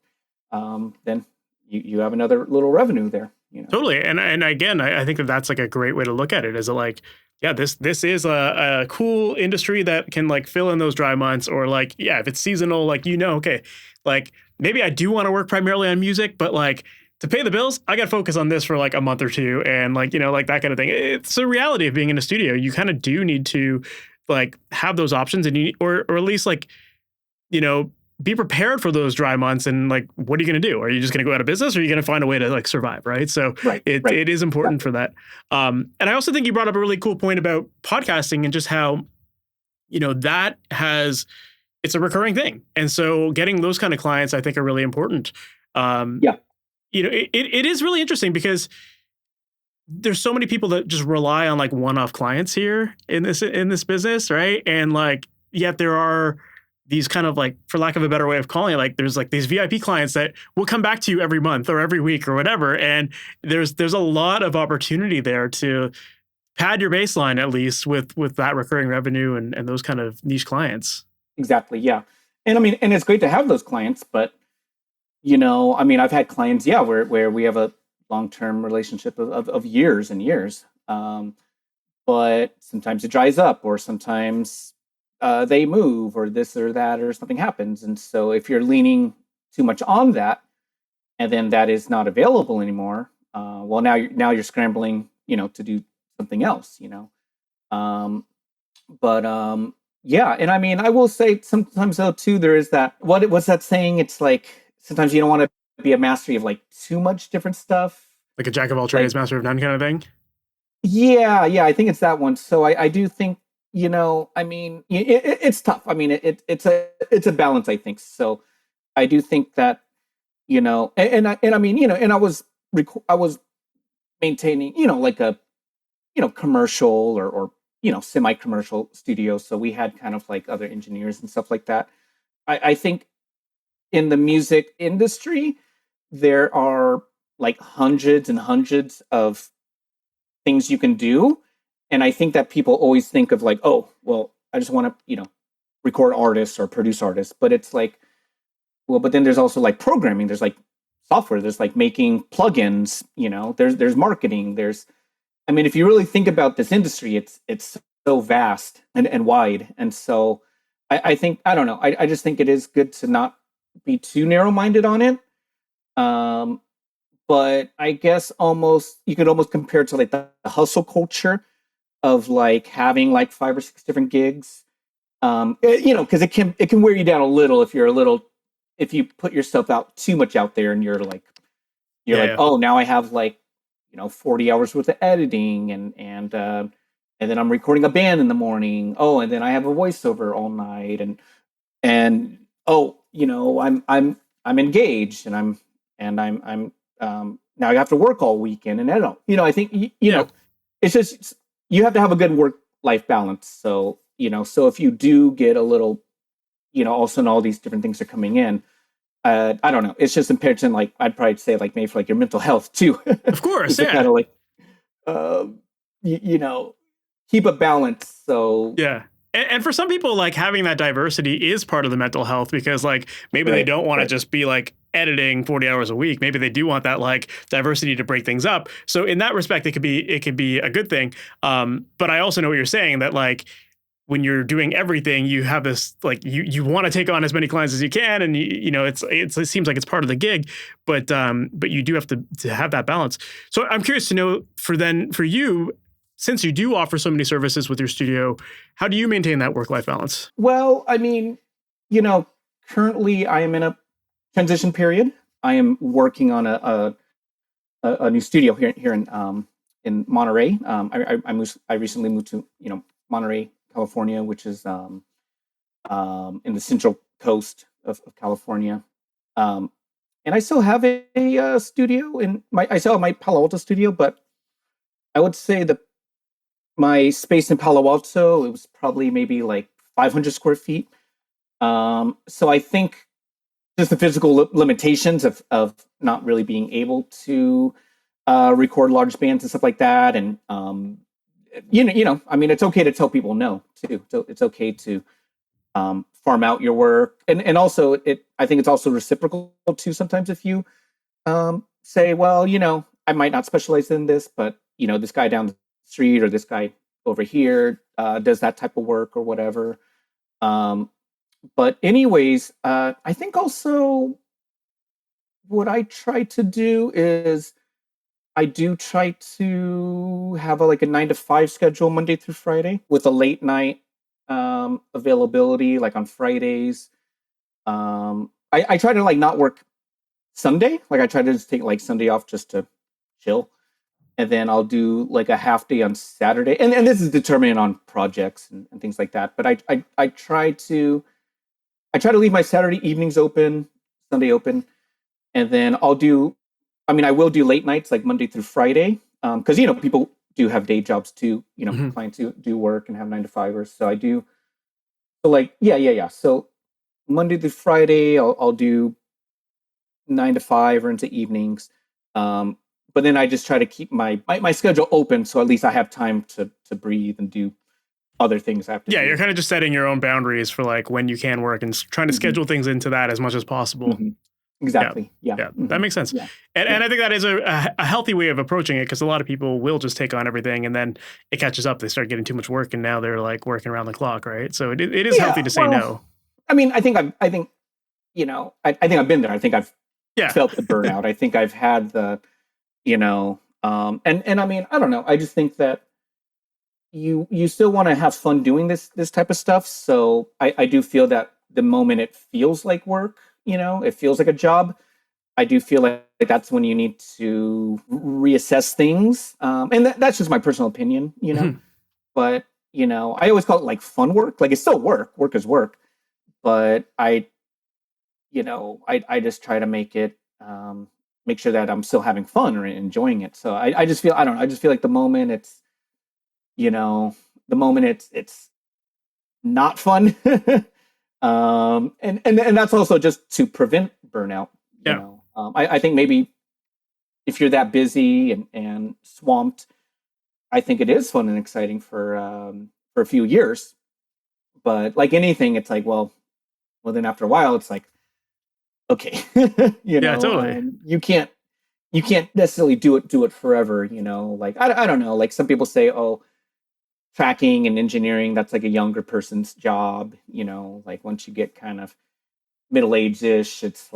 and then you have another little revenue there, Totally. And again, I think that's like a great way to look at it. Is like, yeah, this is a cool industry that can like fill in those dry months, or like, yeah, if it's seasonal, like, okay, like maybe I do want to work primarily on music, but like to pay the bills, I got to focus on this for like a month or two, and like, like that kind of thing. It's the reality of being in a studio. You kind of do need to like have those options, and or at least like, be prepared for those dry months. And like, what are you going to do? Are you just going to go out of business, or are you going to find a way to like survive? Right. So it is important for that. And I also think you brought up a really cool point about podcasting and just how, it's a recurring thing. And so getting those kind of clients, I think, are really important. It is really interesting because there's so many people that just rely on like one-off clients here in this business. Right. And like, yet there are these kind of like, for lack of a better way of calling it, like there's like these VIP clients that will come back to you every month or every week or whatever. And there's a lot of opportunity there to pad your baseline, at least with that recurring revenue and those kind of niche clients. Exactly. Yeah. And I mean, and it's great to have those clients, but I've had clients, where we have a long-term relationship of years and years. But sometimes it dries up, or sometimes they move, or this or that, or something happens. And so if you're leaning too much on that, and then that is not available anymore, well, now you're scrambling, to do something else, yeah. And I mean, I will say sometimes though too, there is that, what's that saying? It's like, sometimes you don't want to be a mastery of like too much different stuff. Like a jack of all trades, master of none kind of thing? Yeah, I think it's that one. So I do think, I mean, it's tough. I mean, it's a balance, I think. So I do think that, and I mean, and I was maintaining, like a, commercial or semi-commercial studio. So we had kind of like other engineers and stuff like that. I think in the music industry, there are like hundreds and hundreds of things you can do. And I think that people always think of like, oh, well, I just want to, record artists or produce artists. But it's like, well, but then there's also like programming. There's like software. There's like making plugins, there's marketing. I mean, if you really think about this industry, it's so vast and wide. And so I think, I don't know, I just think it is good to not be too narrow-minded on it. But I guess you could almost compare it to like the hustle culture of like having like 5 or 6 different gigs. Because it can wear you down a little if you put yourself out too much out there, and you're like, oh, now I have like, 40 hours worth of editing and then I'm recording a band in the morning. Oh, and then I have a voiceover all night, and oh, I'm engaged, and I'm now I have to work all weekend and edit. I think it's just, you have to have a good work-life balance. So so if you do get a little, all of a sudden all these different things are coming in. I don't know. It's just imperative, like I'd probably say, like maybe for like your mental health too. Of course, yeah. Kind of like, keep a balance. So yeah. And for some people, like having that diversity is part of the mental health, because like maybe they don't want to just be like editing 40 hours a week. Maybe they do want that like diversity to break things up. So in that respect, it could be a good thing. But I also know what you're saying, that like when you're doing everything, you have this like you want to take on as many clients as you can, and it seems like it's part of the gig, but you do have to have that balance. So I'm curious to know for you, since you do offer so many services with your studio, how do you maintain that work-life balance? Well, I mean, currently I am in a transition period. I am working on a new studio here in Monterey. I recently moved to Monterey, California, which is in the central coast of California. And I still have a studio I still have my Palo Alto studio, but I would say my space in Palo Alto, it was probably maybe like 500 square feet. So I think just the physical limitations of not really being able to record large bands and stuff like that, and I mean, it's okay to tell people no too. So it's okay to farm out your work, and also I think it's also reciprocal too. Sometimes if you say, well, I might not specialize in this, but this guy down the street or this guy over here does that type of work or whatever. But anyways, I think also what I try to do is I do try to have a 9 to 5 schedule Monday through Friday with a late night availability, like on Fridays. I try to not work Sunday. I try to just take Sunday off just to chill. And then I'll do a half day on Saturday. And this is determined on projects and things like that. But I try to leave my Saturday evenings open, Sunday open. And then I will do late nights Monday through Friday. Because, people do have day jobs too. Clients do work and have 9 to 5ers. So I do. So yeah. So Monday through Friday, I'll do 9 to 5 or into evenings. But then I just try to keep my schedule open, so at least I have time to breathe and do other things I have to do. Yeah, you're kind of just setting your own boundaries for when you can work and trying to schedule things into that as much as possible. Mm-hmm. Exactly. Yeah. Mm-hmm. That makes sense. Yeah. And I think that is a healthy way of approaching it, because a lot of people will just take on everything and then it catches up. They start getting too much work and now they're working around the clock, right? So it is healthy to say no. I mean, I think I've been there. I think I've felt the burnout. I think I've had the and I mean, I don't know. I just think that you still want to have fun doing this type of stuff. So I do feel that the moment it feels like work, it feels like a job, I do feel like that's when you need to reassess things. And that's just my personal opinion, mm-hmm. But, I always call it fun work. It's still work. Work is work. But I just try to make sure that I'm still having fun or enjoying it. So I just feel, I don't know. I just feel like the moment it's not fun. And that's also just to prevent burnout. I think maybe if you're that busy and swamped, I think it is fun and exciting for a few years. But like anything, it's well, then after a while, it's okay, totally. You can't necessarily do it forever. I don't know. Some people say, oh, tracking and engineering, that's a younger person's job. Once you get kind of middle-aged-ish, it's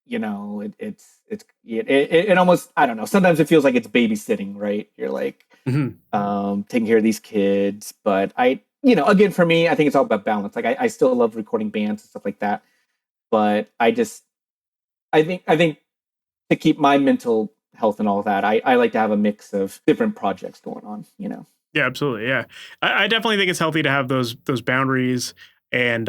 it almost, I don't know. Sometimes it feels like it's babysitting, right? You're mm-hmm. Taking care of these kids. But again, for me, I think it's all about balance. I still love recording bands and stuff like that. But I think to keep my mental health and all that, I like to have a mix of different projects going on, Yeah, absolutely. Yeah. I definitely think it's healthy to have those boundaries. And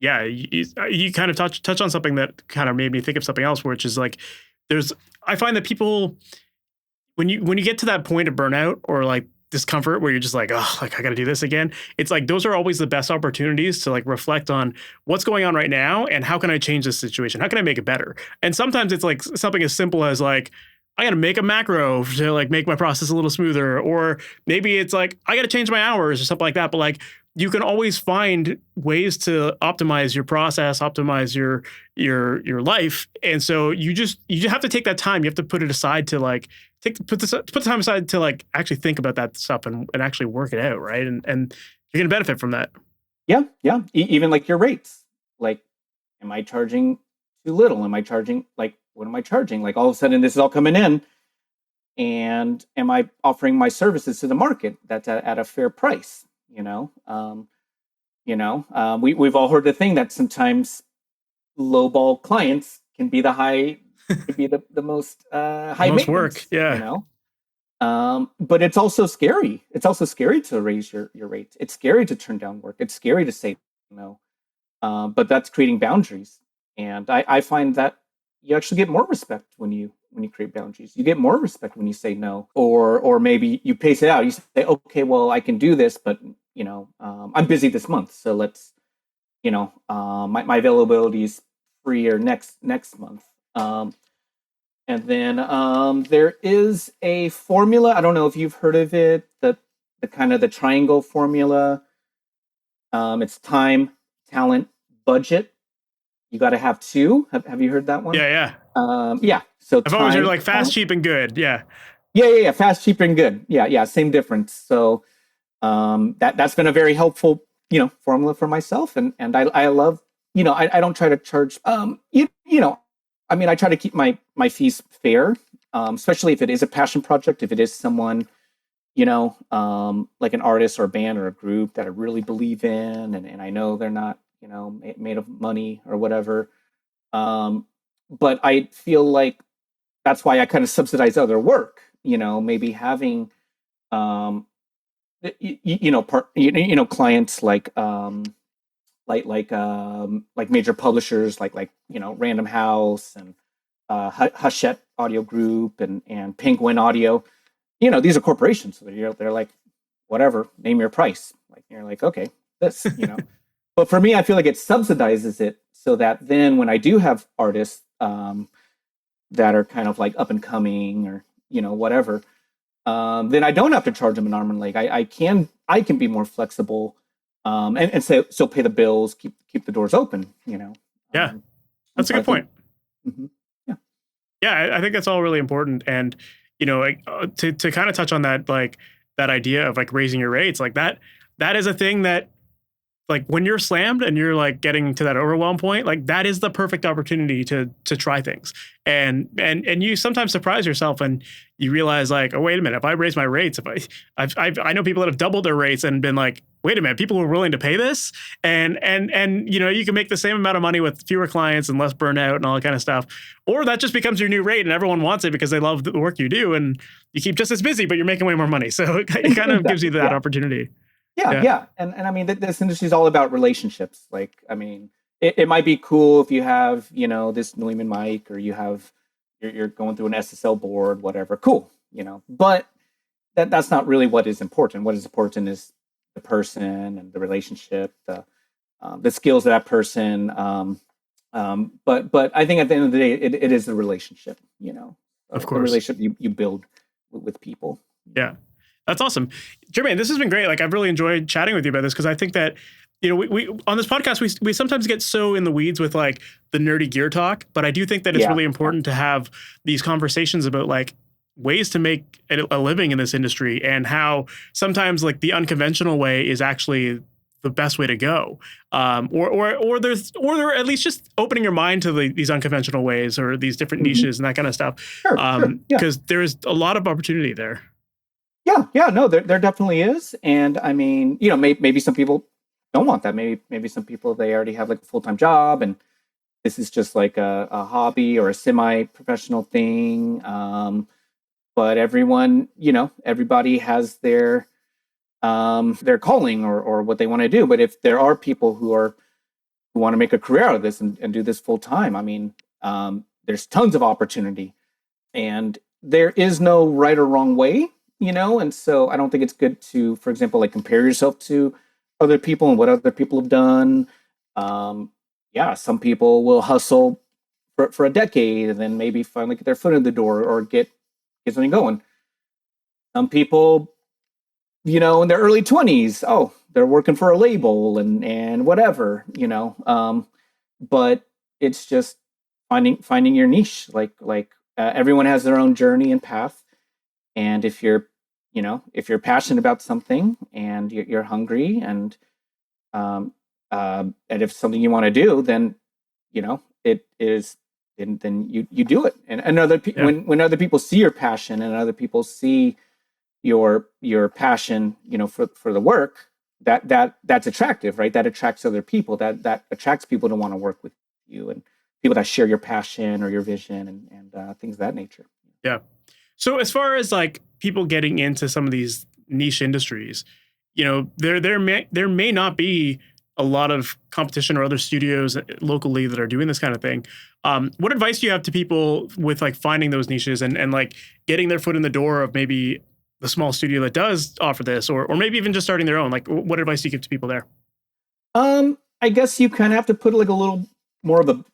you kind of touch on something that kind of made me think of something else, which is I find that people, when you get to that point of burnout or discomfort where you're just oh, I got to do this again. It's those are always the best opportunities to reflect on what's going on right now and how can I change this situation? How can I make it better? And sometimes it's something as simple as I got to make a macro to make my process a little smoother, or maybe it's I got to change my hours or something like that. But you can always find ways to optimize your process, optimize your life. And so you just have to take that time. You have to put it aside to put the time aside to actually think about that stuff and actually work it out, right? And You're going to benefit from that. Yeah. Yeah. Even like your rates, like, am I charging too little? Am I charging like, what am I charging? Like all of a sudden this is all coming in, and am I offering my services to the market that's at a fair price? We've all heard the thing that sometimes lowball clients can be the most The high most work. maintenance, Yeah. but it's also scary. It's also scary to raise your rates. It's scary to turn down work. It's scary to say no. But that's creating boundaries, and I find that you actually get more respect when you create boundaries. You get more respect when you say no, or maybe you pace it out. You say, okay, well, I can do this, but I'm busy this month, so let's my availability is freer next month. And then there is a formula. I don't know if you've heard of it. The kind of the triangle formula. It's time, talent, budget. You got to have two. Have you heard that one? Yeah. Yeah. So I've always heard time, like fast, talent. cheap, and good. Yeah. Yeah. Fast, cheap, and good. Yeah. Same difference. So that's been a very helpful formula for myself, and I love I don't try to charge I mean I try to keep my fees fair, especially if it is a passion project, if it is someone like an artist or a band or a group that I really believe in, and I know they're not made of money or whatever, but I feel like that's why I kind of subsidize other work, maybe having um clients like major publishers like Random House and Hachette Audio Group and Penguin Audio. These are corporations, so they're like, whatever, name your price. Like you're like, okay, this. But for me, I feel like it subsidizes it so that then when I do have artists that are kind of like up and coming or whatever, then I don't have to charge them an arm and leg. I can be more flexible, and say still pay the bills, keep the doors open. Yeah. That's a So I good point. think, yeah, Yeah. I think that's all really important. And, to kind of touch on that, like that idea of like raising your rates, like that is a thing that, like when you're slammed and you're like getting to that overwhelm point, like that is the perfect opportunity to try things. And you sometimes surprise yourself and you realize like, oh, wait a minute, if I raise my rates, I know people that have doubled their rates and been like, wait a minute, people are willing to pay this. And you can make the same amount of money with fewer clients and less burnout and all that kind of stuff. Or that just becomes your new rate and everyone wants it because they love the work you do and you keep just as busy, but you're making way more money. So it kind of gives you that opportunity. Yeah. And I mean, this industry is all about relationships. Like, I mean, it might be cool if you have, this Neumann mic or you're going through an SSL board, whatever. Cool, but that's not really what is important. What is important is the person and the relationship, the skills of that person. But I think at the end of the day, it is the relationship, Of the course. relationship you build with people. Yeah. That's awesome. Jermaine, this has been great. Like I've really enjoyed chatting with you about this because I think that, we on this podcast, we sometimes get so in the weeds with like the nerdy gear talk, but I do think that it's really important to have these conversations about like ways to make a living in this industry and how sometimes like the unconventional way is actually the best way to go. Or they're at least just opening your mind to these unconventional ways or these different niches and that kind of stuff. Sure, yeah. Because there is a lot of opportunity there. Yeah, no, there definitely is, and I mean, maybe some people don't want that. Maybe some people they already have like a full-time job, and this is just like a hobby or a semi-professional thing. But everyone, everybody has their calling or what they want to do. But if there are people who want to make a career out of this and do this full time, I mean, there's tons of opportunity, and there is no right or wrong way. And so I don't think it's good to, for example, like compare yourself to other people and what other people have done. Some people will hustle for a decade and then maybe finally get their foot in the door or get something going. Some people, in their early 20s, they're working for a label and whatever, but it's just finding your niche. Like everyone has their own journey and path. And if you're if you're passionate about something and you're hungry um, and if something you want to do, then it is, then you do it. And Yeah. when other people see your passion and other people see your passion, for the work, that's attractive, right? That attracts other people. That attracts people to want to work with you, and people that share your passion or your vision, and things of that nature. Yeah. So as far as like people getting into some of these niche industries, there may not be a lot of competition or other studios locally that are doing this kind of thing. What advice do you have to people with like finding those niches and like getting their foot in the door of maybe the small studio that does offer this, or maybe even just starting their own? Like, what advice do you give to people there? I guess you kind of have to put like a little more of a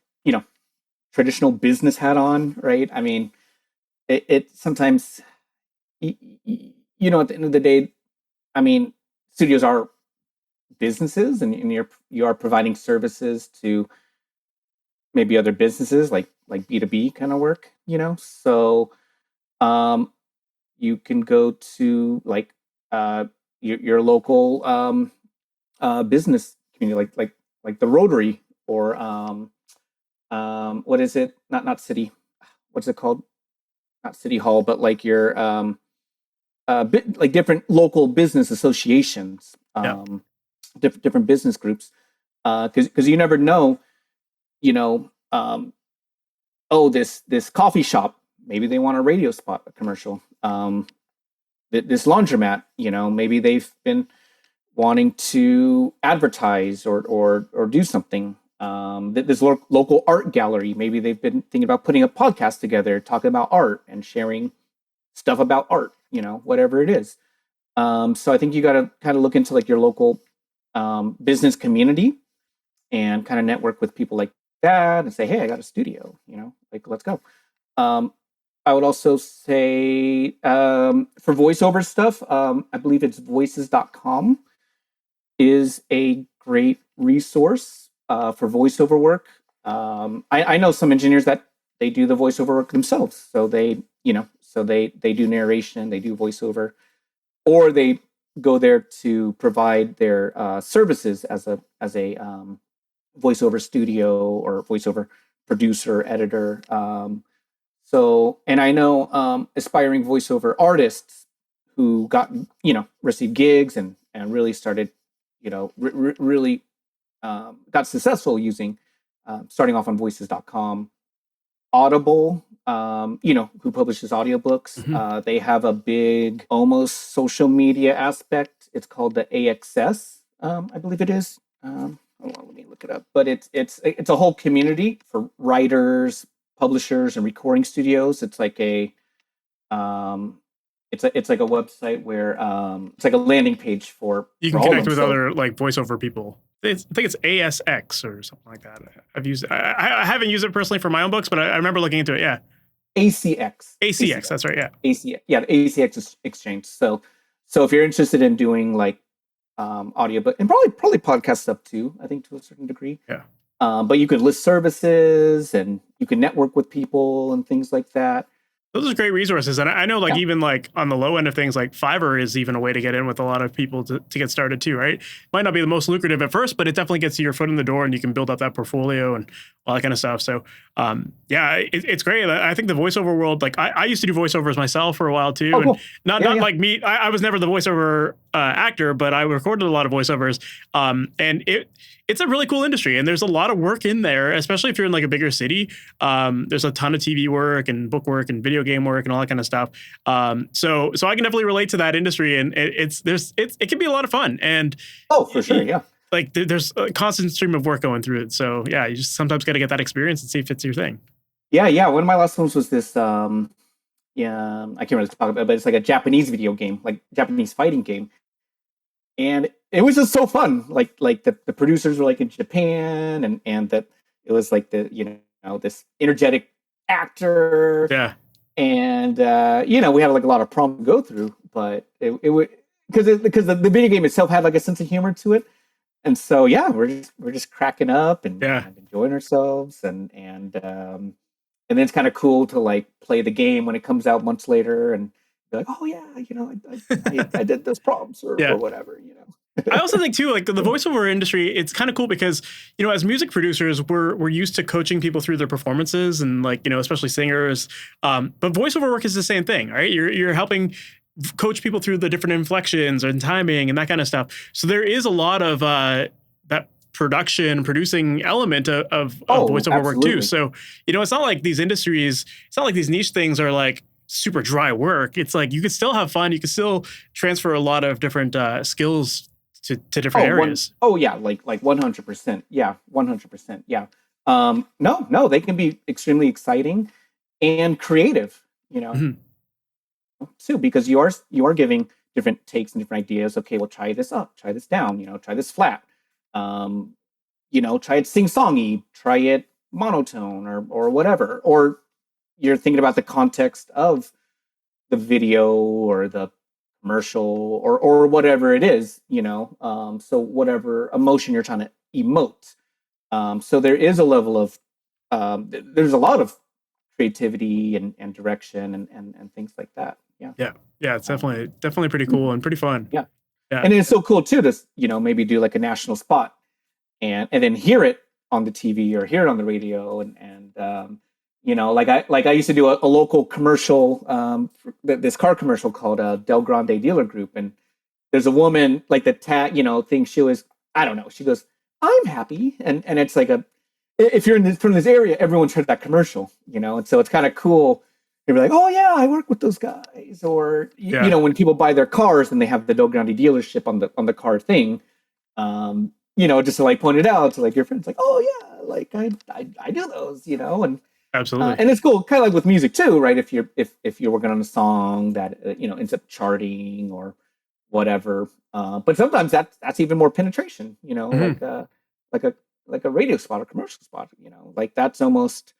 traditional business hat on, right? I mean, it sometimes, at the end of the day, I mean, studios are businesses, and you are providing services to maybe other businesses, like B2B kind of work, So um, you can go to like your local business community, like the Rotary, or what is it? Not city. What's it called? Not city hall, but like your like different local business associations, Yeah. different business groups, because you never know, you know, oh, this coffee shop, maybe they want a radio spot, a commercial. This laundromat, maybe they've been wanting to advertise or do something. This local art gallery, maybe they've been thinking about putting a podcast together, talking about art and sharing stuff about art, whatever it is. So I think you got to kind of look into like your local business community and kind of network with people like that and say, hey, I got a studio, like, let's go. I would also say for voiceover stuff, I believe it's voices.com is a great resource for voiceover work. I know some engineers that they do the voiceover work themselves. So they do narration, they do voiceover, or they go there to provide their services as a voiceover studio or voiceover producer, editor. And I know aspiring voiceover artists who got, received gigs and really started, really got successful using, starting off on voices.com. Audible, who publishes audiobooks. Mhm. They have a big, almost social media aspect. It's called the AXS, I believe it is. Hold on, let me look it up. But it's a whole community for writers, publishers, and recording studios. It's like um, it's like a website where it's like a landing page for You can all of connect them. with So other like voiceover people. I think it's ASX or something like that. I've used. I haven't used it personally for my own books, but I remember looking into it. Yeah, ACX, ACX. That's right. Yeah. ACX, yeah, the ACX exchange. So if you're interested in doing like audio, but and probably podcast stuff too, I think to a certain degree. Yeah. But you could list services and you can network with people and things like that. Those are great resources. And I know like Yeah. even like on the low end of things, like Fiverr is even a way to get in with a lot of people to get started too, right? Might not be the most lucrative at first, but it definitely gets you your foot in the door and you can build up that portfolio and all that kind of stuff. So yeah, it's great. I think the voiceover world, like I used to do voiceovers myself for a while too. Oh, And cool. not Yeah, not yeah. like me, I was never the voiceover actor, but I recorded a lot of voiceovers. And it's a really cool industry and there's a lot of work in there, especially if you're in like a bigger city. There's a ton of TV work and book work and video game work and all that kind of stuff. So I can definitely relate to that industry, and it can be a lot of fun. And Oh, for sure. Yeah. like there's a constant stream of work going through it. So yeah, you just sometimes got to get that experience and see if it's your thing. Yeah, yeah. One of my last ones was this. Yeah, I can't really talk about it, but it's like a Japanese video game, like Japanese fighting game, and it was just so fun. Like the producers were like in Japan, and that it was like the this energetic actor, Yeah. and we had like a lot of problems to go through, but it would because the video game itself had like a sense of humor to it, and so yeah, we're just cracking up Yeah. and enjoying ourselves, and then it's kind of cool to like play the game when it comes out months later and like, oh yeah, I did those prompts Yeah. or whatever, I also think too, like the voiceover industry, it's kind of cool because, as music producers, we're used to coaching people through their performances and like, especially singers. But voiceover work is the same thing, right? You're helping coach people through the different inflections and timing and that kind of stuff. So there is a lot of that producing element of Oh, voiceover work too. absolutely. So, it's not like these industries, it's not like these niche things are like super dry work. It's like you could still have fun. You could still transfer a lot of different skills to different areas. Yeah, like 100%. Yeah, 100%. Yeah. No, they can be extremely exciting and creative, Mhm. too, because you are giving different takes and different ideas. Okay, well, try this up, try this down, try this flat. Um, try it sing-songy, try it monotone or whatever. Or you're thinking about the context of the video or the commercial or whatever it is, so whatever emotion you're trying to emote. So there is a level of there's a lot of creativity and direction and things like that. Yeah. Yeah. Yeah. It's um, definitely pretty cool and pretty fun. yeah, Yeah. and it's so cool too to maybe do like a national spot and then hear it on the TV or hear it on the radio like I used to do a local commercial, this car commercial called Del Grande Dealer Group, and there's a woman like the tag, thinks she was, I don't know. She goes, "I'm happy," and it's like if you're from this area, everyone's heard that commercial, and so it's kind of cool. You're like, "Oh yeah, I work with those guys," or Yeah. when people buy their cars and they have the Del Grande dealership on the car thing, just to like point it out to like your friends, like, "Oh yeah, like I do those," and Absolutely. and it's cool, kind of like with music too, right? If you're working on a song that ends up charting or whatever, but sometimes that's even more penetration, Mhm. like a like a radio spot or commercial spot, like that's almost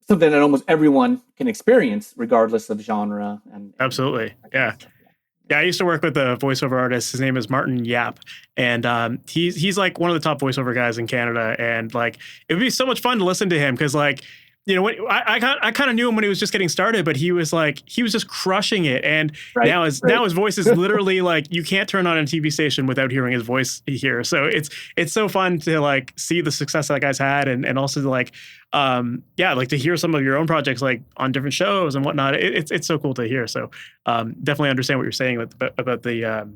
something that almost everyone can experience, regardless of genre and Absolutely. that kind of Yeah. stuff. Yeah. Yeah, I used to work with a voiceover artist. His name is Martin Yap, and he's like one of the top voiceover guys in Canada. And like, it would be so much fun to listen to him because like, when, I kind of knew him when he was just getting started, but he was just crushing it. And Right. now Right. his voice is literally like you can't turn on a TV station without hearing his voice here. So it's so fun to like see the success that guy's had, and also to like like to hear some of your own projects like on different shows and whatnot. It's so cool to hear. So definitely understand what you're saying about the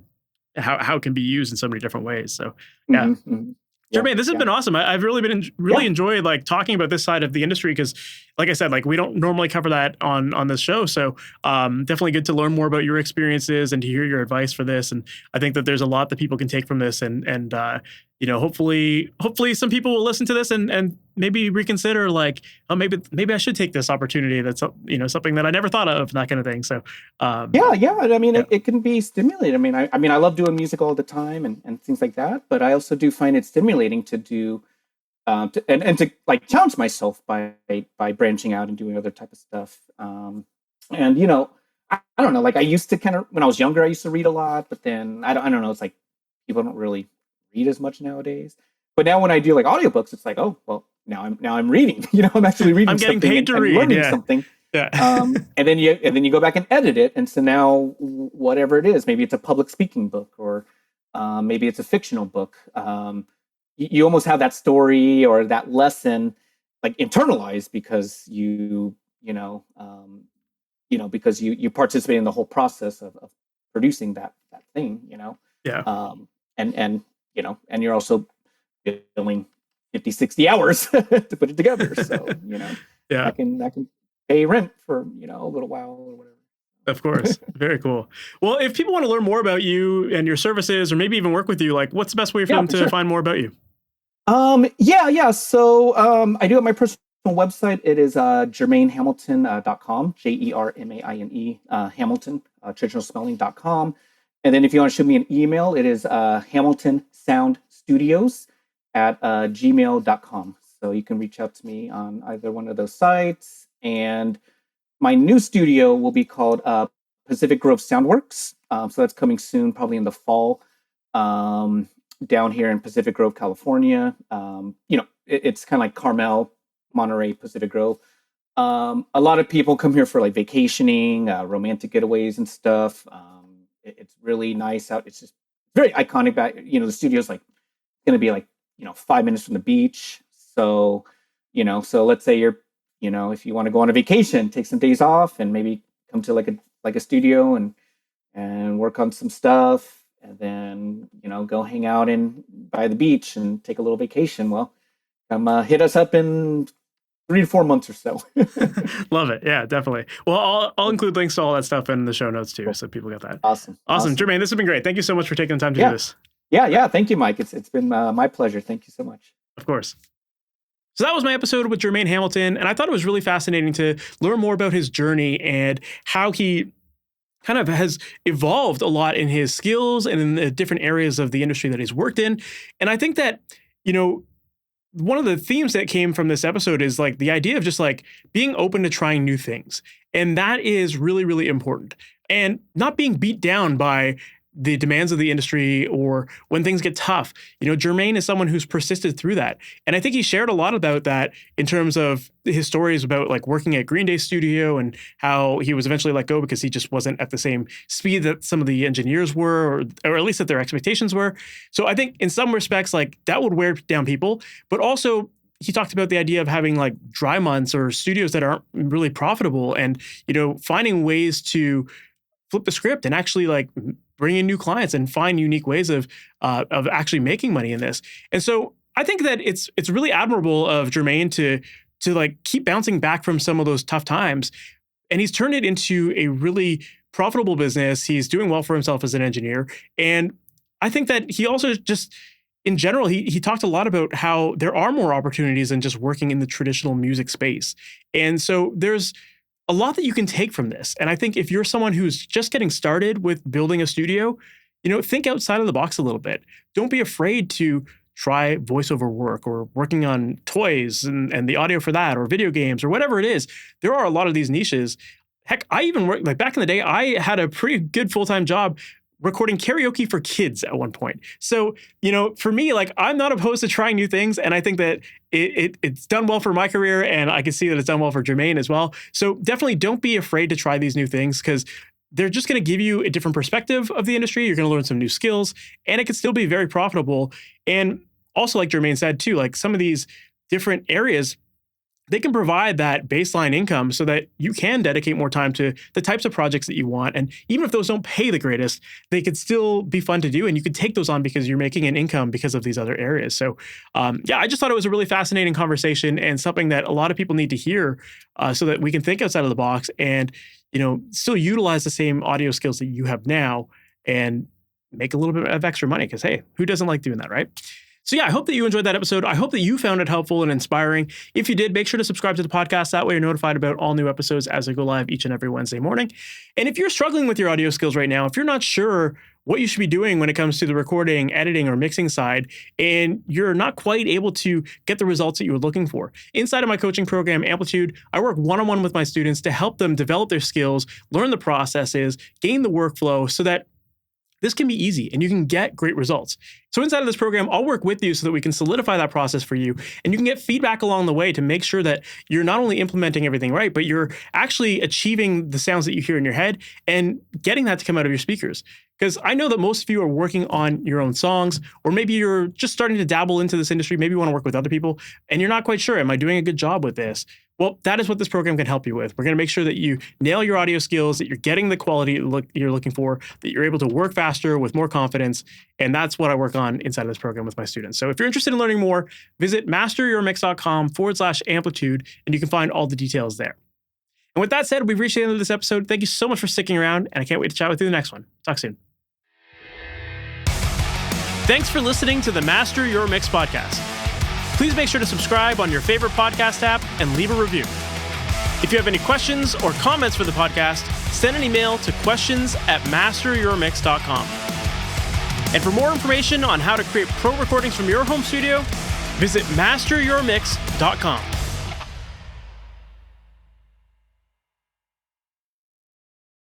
how it can be used in so many different ways. So yeah. Yeah. Jermaine, this has Yeah. been awesome. I've really really Yeah. enjoyed like talking about this side of the industry because, like I said, like we don't normally cover that on this show. So definitely good to learn more about your experiences and to hear your advice for this. And I think that there's a lot that people can take from this, and hopefully some people will listen to this and maybe reconsider like, oh, maybe I should take this opportunity. That's something that I never thought of, and that kind of thing. So Yeah, yeah. I mean, yeah, it can be stimulating. I love doing music all the time and things like that. But I also do find it stimulating to do, and to like challenge myself by branching out and doing other type of stuff. And I don't know. Like I used to kind of when I was younger, I used to read a lot, but then I don't know. It's like people don't really read as much nowadays. But now when I do like audiobooks, it's like, oh well, now I'm reading. I'm actually reading I'm getting something paid and, to and read. learning Yeah, something. yeah. And then you go back and edit it, and so now whatever it is, maybe it's a public speaking book, or maybe it's a fictional book. You almost have that story or that lesson like internalized because because you participate in the whole process of producing that thing, Yeah. um, and you're also billing 50, 60 hours to put it together. So Yeah. that can pay rent for a little while or whatever. Of course. Very cool. Well, if people want to learn more about you and your services, or maybe even work with you, like what's the best way for Yeah, them for to sure. find more about you? Yeah. So I do have my personal website. It is jermainehamilton.com, JERMAINE, Hamilton, traditional spelling.com. And then if you want to shoot me an email, it is Hamilton Sound Studios at gmail.com. So you can reach out to me on either one of those sites. And my new studio will be called Pacific Grove Soundworks. So that's coming soon, probably in the fall. Um, Down here in Pacific Grove, California. It's kind of like Carmel, Monterey, Pacific Grove. A lot of people come here for like vacationing, romantic getaways and stuff. It's really nice out. It's just very iconic. The studio's like going to be like 5 minutes from the beach. So so let's say you're if you want to go on a vacation, take some days off and maybe come to like a studio and work on some stuff, and then go hang out by the beach and take a little vacation. Well, come hit us up in 3 to 4 months or so. Love it. Yeah, definitely. Well, I'll include links to all that stuff in the show notes too, so people get that. Awesome. Jermaine, this has been great. Thank you so much for taking the time to do this. Yeah. Thank you, Mike. It's been my pleasure. Thank you so much. Of course. So that was my episode with Jermaine Hamilton, and I thought it was really fascinating to learn more about his journey and how he kind of has evolved a lot in his skills and in the different areas of the industry that he's worked in. And I think that, one of the themes that came from this episode is like the idea of just like being open to trying new things. And that is really, really important. And not being beat down by the demands of the industry or when things get tough. Jermaine is someone who's persisted through that. And I think he shared a lot about that in terms of his stories about like working at Green Day studio and how he was eventually let go because he just wasn't at the same speed that some of the engineers were, or at least that their expectations were. So I think in some respects, like that would wear down people, but also he talked about the idea of having like dry months or studios that aren't really profitable and, finding ways to flip the script and actually like bring in new clients and find unique ways of actually making money in this. And so I think that it's really admirable of Jermaine to like keep bouncing back from some of those tough times. And he's turned it into a really profitable business. He's doing well for himself as an engineer. And I think that he also just, in general, he talked a lot about how there are more opportunities than just working in the traditional music space. And so there's a lot that you can take from this. And I think if you're someone who's just getting started with building a studio, think outside of the box a little bit. Don't be afraid to try voiceover work or working on toys and the audio for that, or video games or whatever it is. There are a lot of these niches. Heck, I even worked, like back in the day, I had a pretty good full-time job recording karaoke for kids at one point. So, for me, like I'm not opposed to trying new things. And I think that it's done well for my career, and I can see that it's done well for Jermaine as well. So definitely don't be afraid to try these new things, because they're just going to give you a different perspective of the industry. You're going to learn some new skills, and it can still be very profitable. And also, like Jermaine said too, like some of these different areas, they can provide that baseline income so that you can dedicate more time to the types of projects that you want. And even if those don't pay the greatest, they could still be fun to do. And you could take those on because you're making an income because of these other areas. So I just thought it was a really fascinating conversation and something that a lot of people need to hear so that we can think outside of the box and, still utilize the same audio skills that you have now and make a little bit of extra money. Because, hey, who doesn't like doing that, right? So yeah, I hope that you enjoyed that episode. I hope that you found it helpful and inspiring. If you did, make sure to subscribe to the podcast. That way you're notified about all new episodes as they go live each and every Wednesday morning. And if you're struggling with your audio skills right now, if you're not sure what you should be doing when it comes to the recording, editing, or mixing side, and you're not quite able to get the results that you were looking for, inside of my coaching program, Amplitude, I work one-on-one with my students to help them develop their skills, learn the processes, gain the workflow so that this can be easy and you can get great results. So inside of this program, I'll work with you so that we can solidify that process for you. And you can get feedback along the way to make sure that you're not only implementing everything right, but you're actually achieving the sounds that you hear in your head and getting that to come out of your speakers. Because I know that most of you are working on your own songs, or maybe you're just starting to dabble into this industry. Maybe you want to work with other people and you're not quite sure, am I doing a good job with this? Well, that is what this program can help you with. We're going to make sure that you nail your audio skills, that you're getting the quality you're looking for, that you're able to work faster with more confidence. And that's what I work on inside of this program with my students. So if you're interested in learning more, visit masteryourmix.com/amplitude, and you can find all the details there. And with that said, we've reached the end of this episode. Thank you so much for sticking around, and I can't wait to chat with you in the next one. Talk soon. Thanks for listening to the Master Your Mix podcast. Please make sure to subscribe on your favorite podcast app and leave a review. If you have any questions or comments for the podcast, send an email to questions@masteryourmix.com. And for more information on how to create pro recordings from your home studio, visit masteryourmix.com.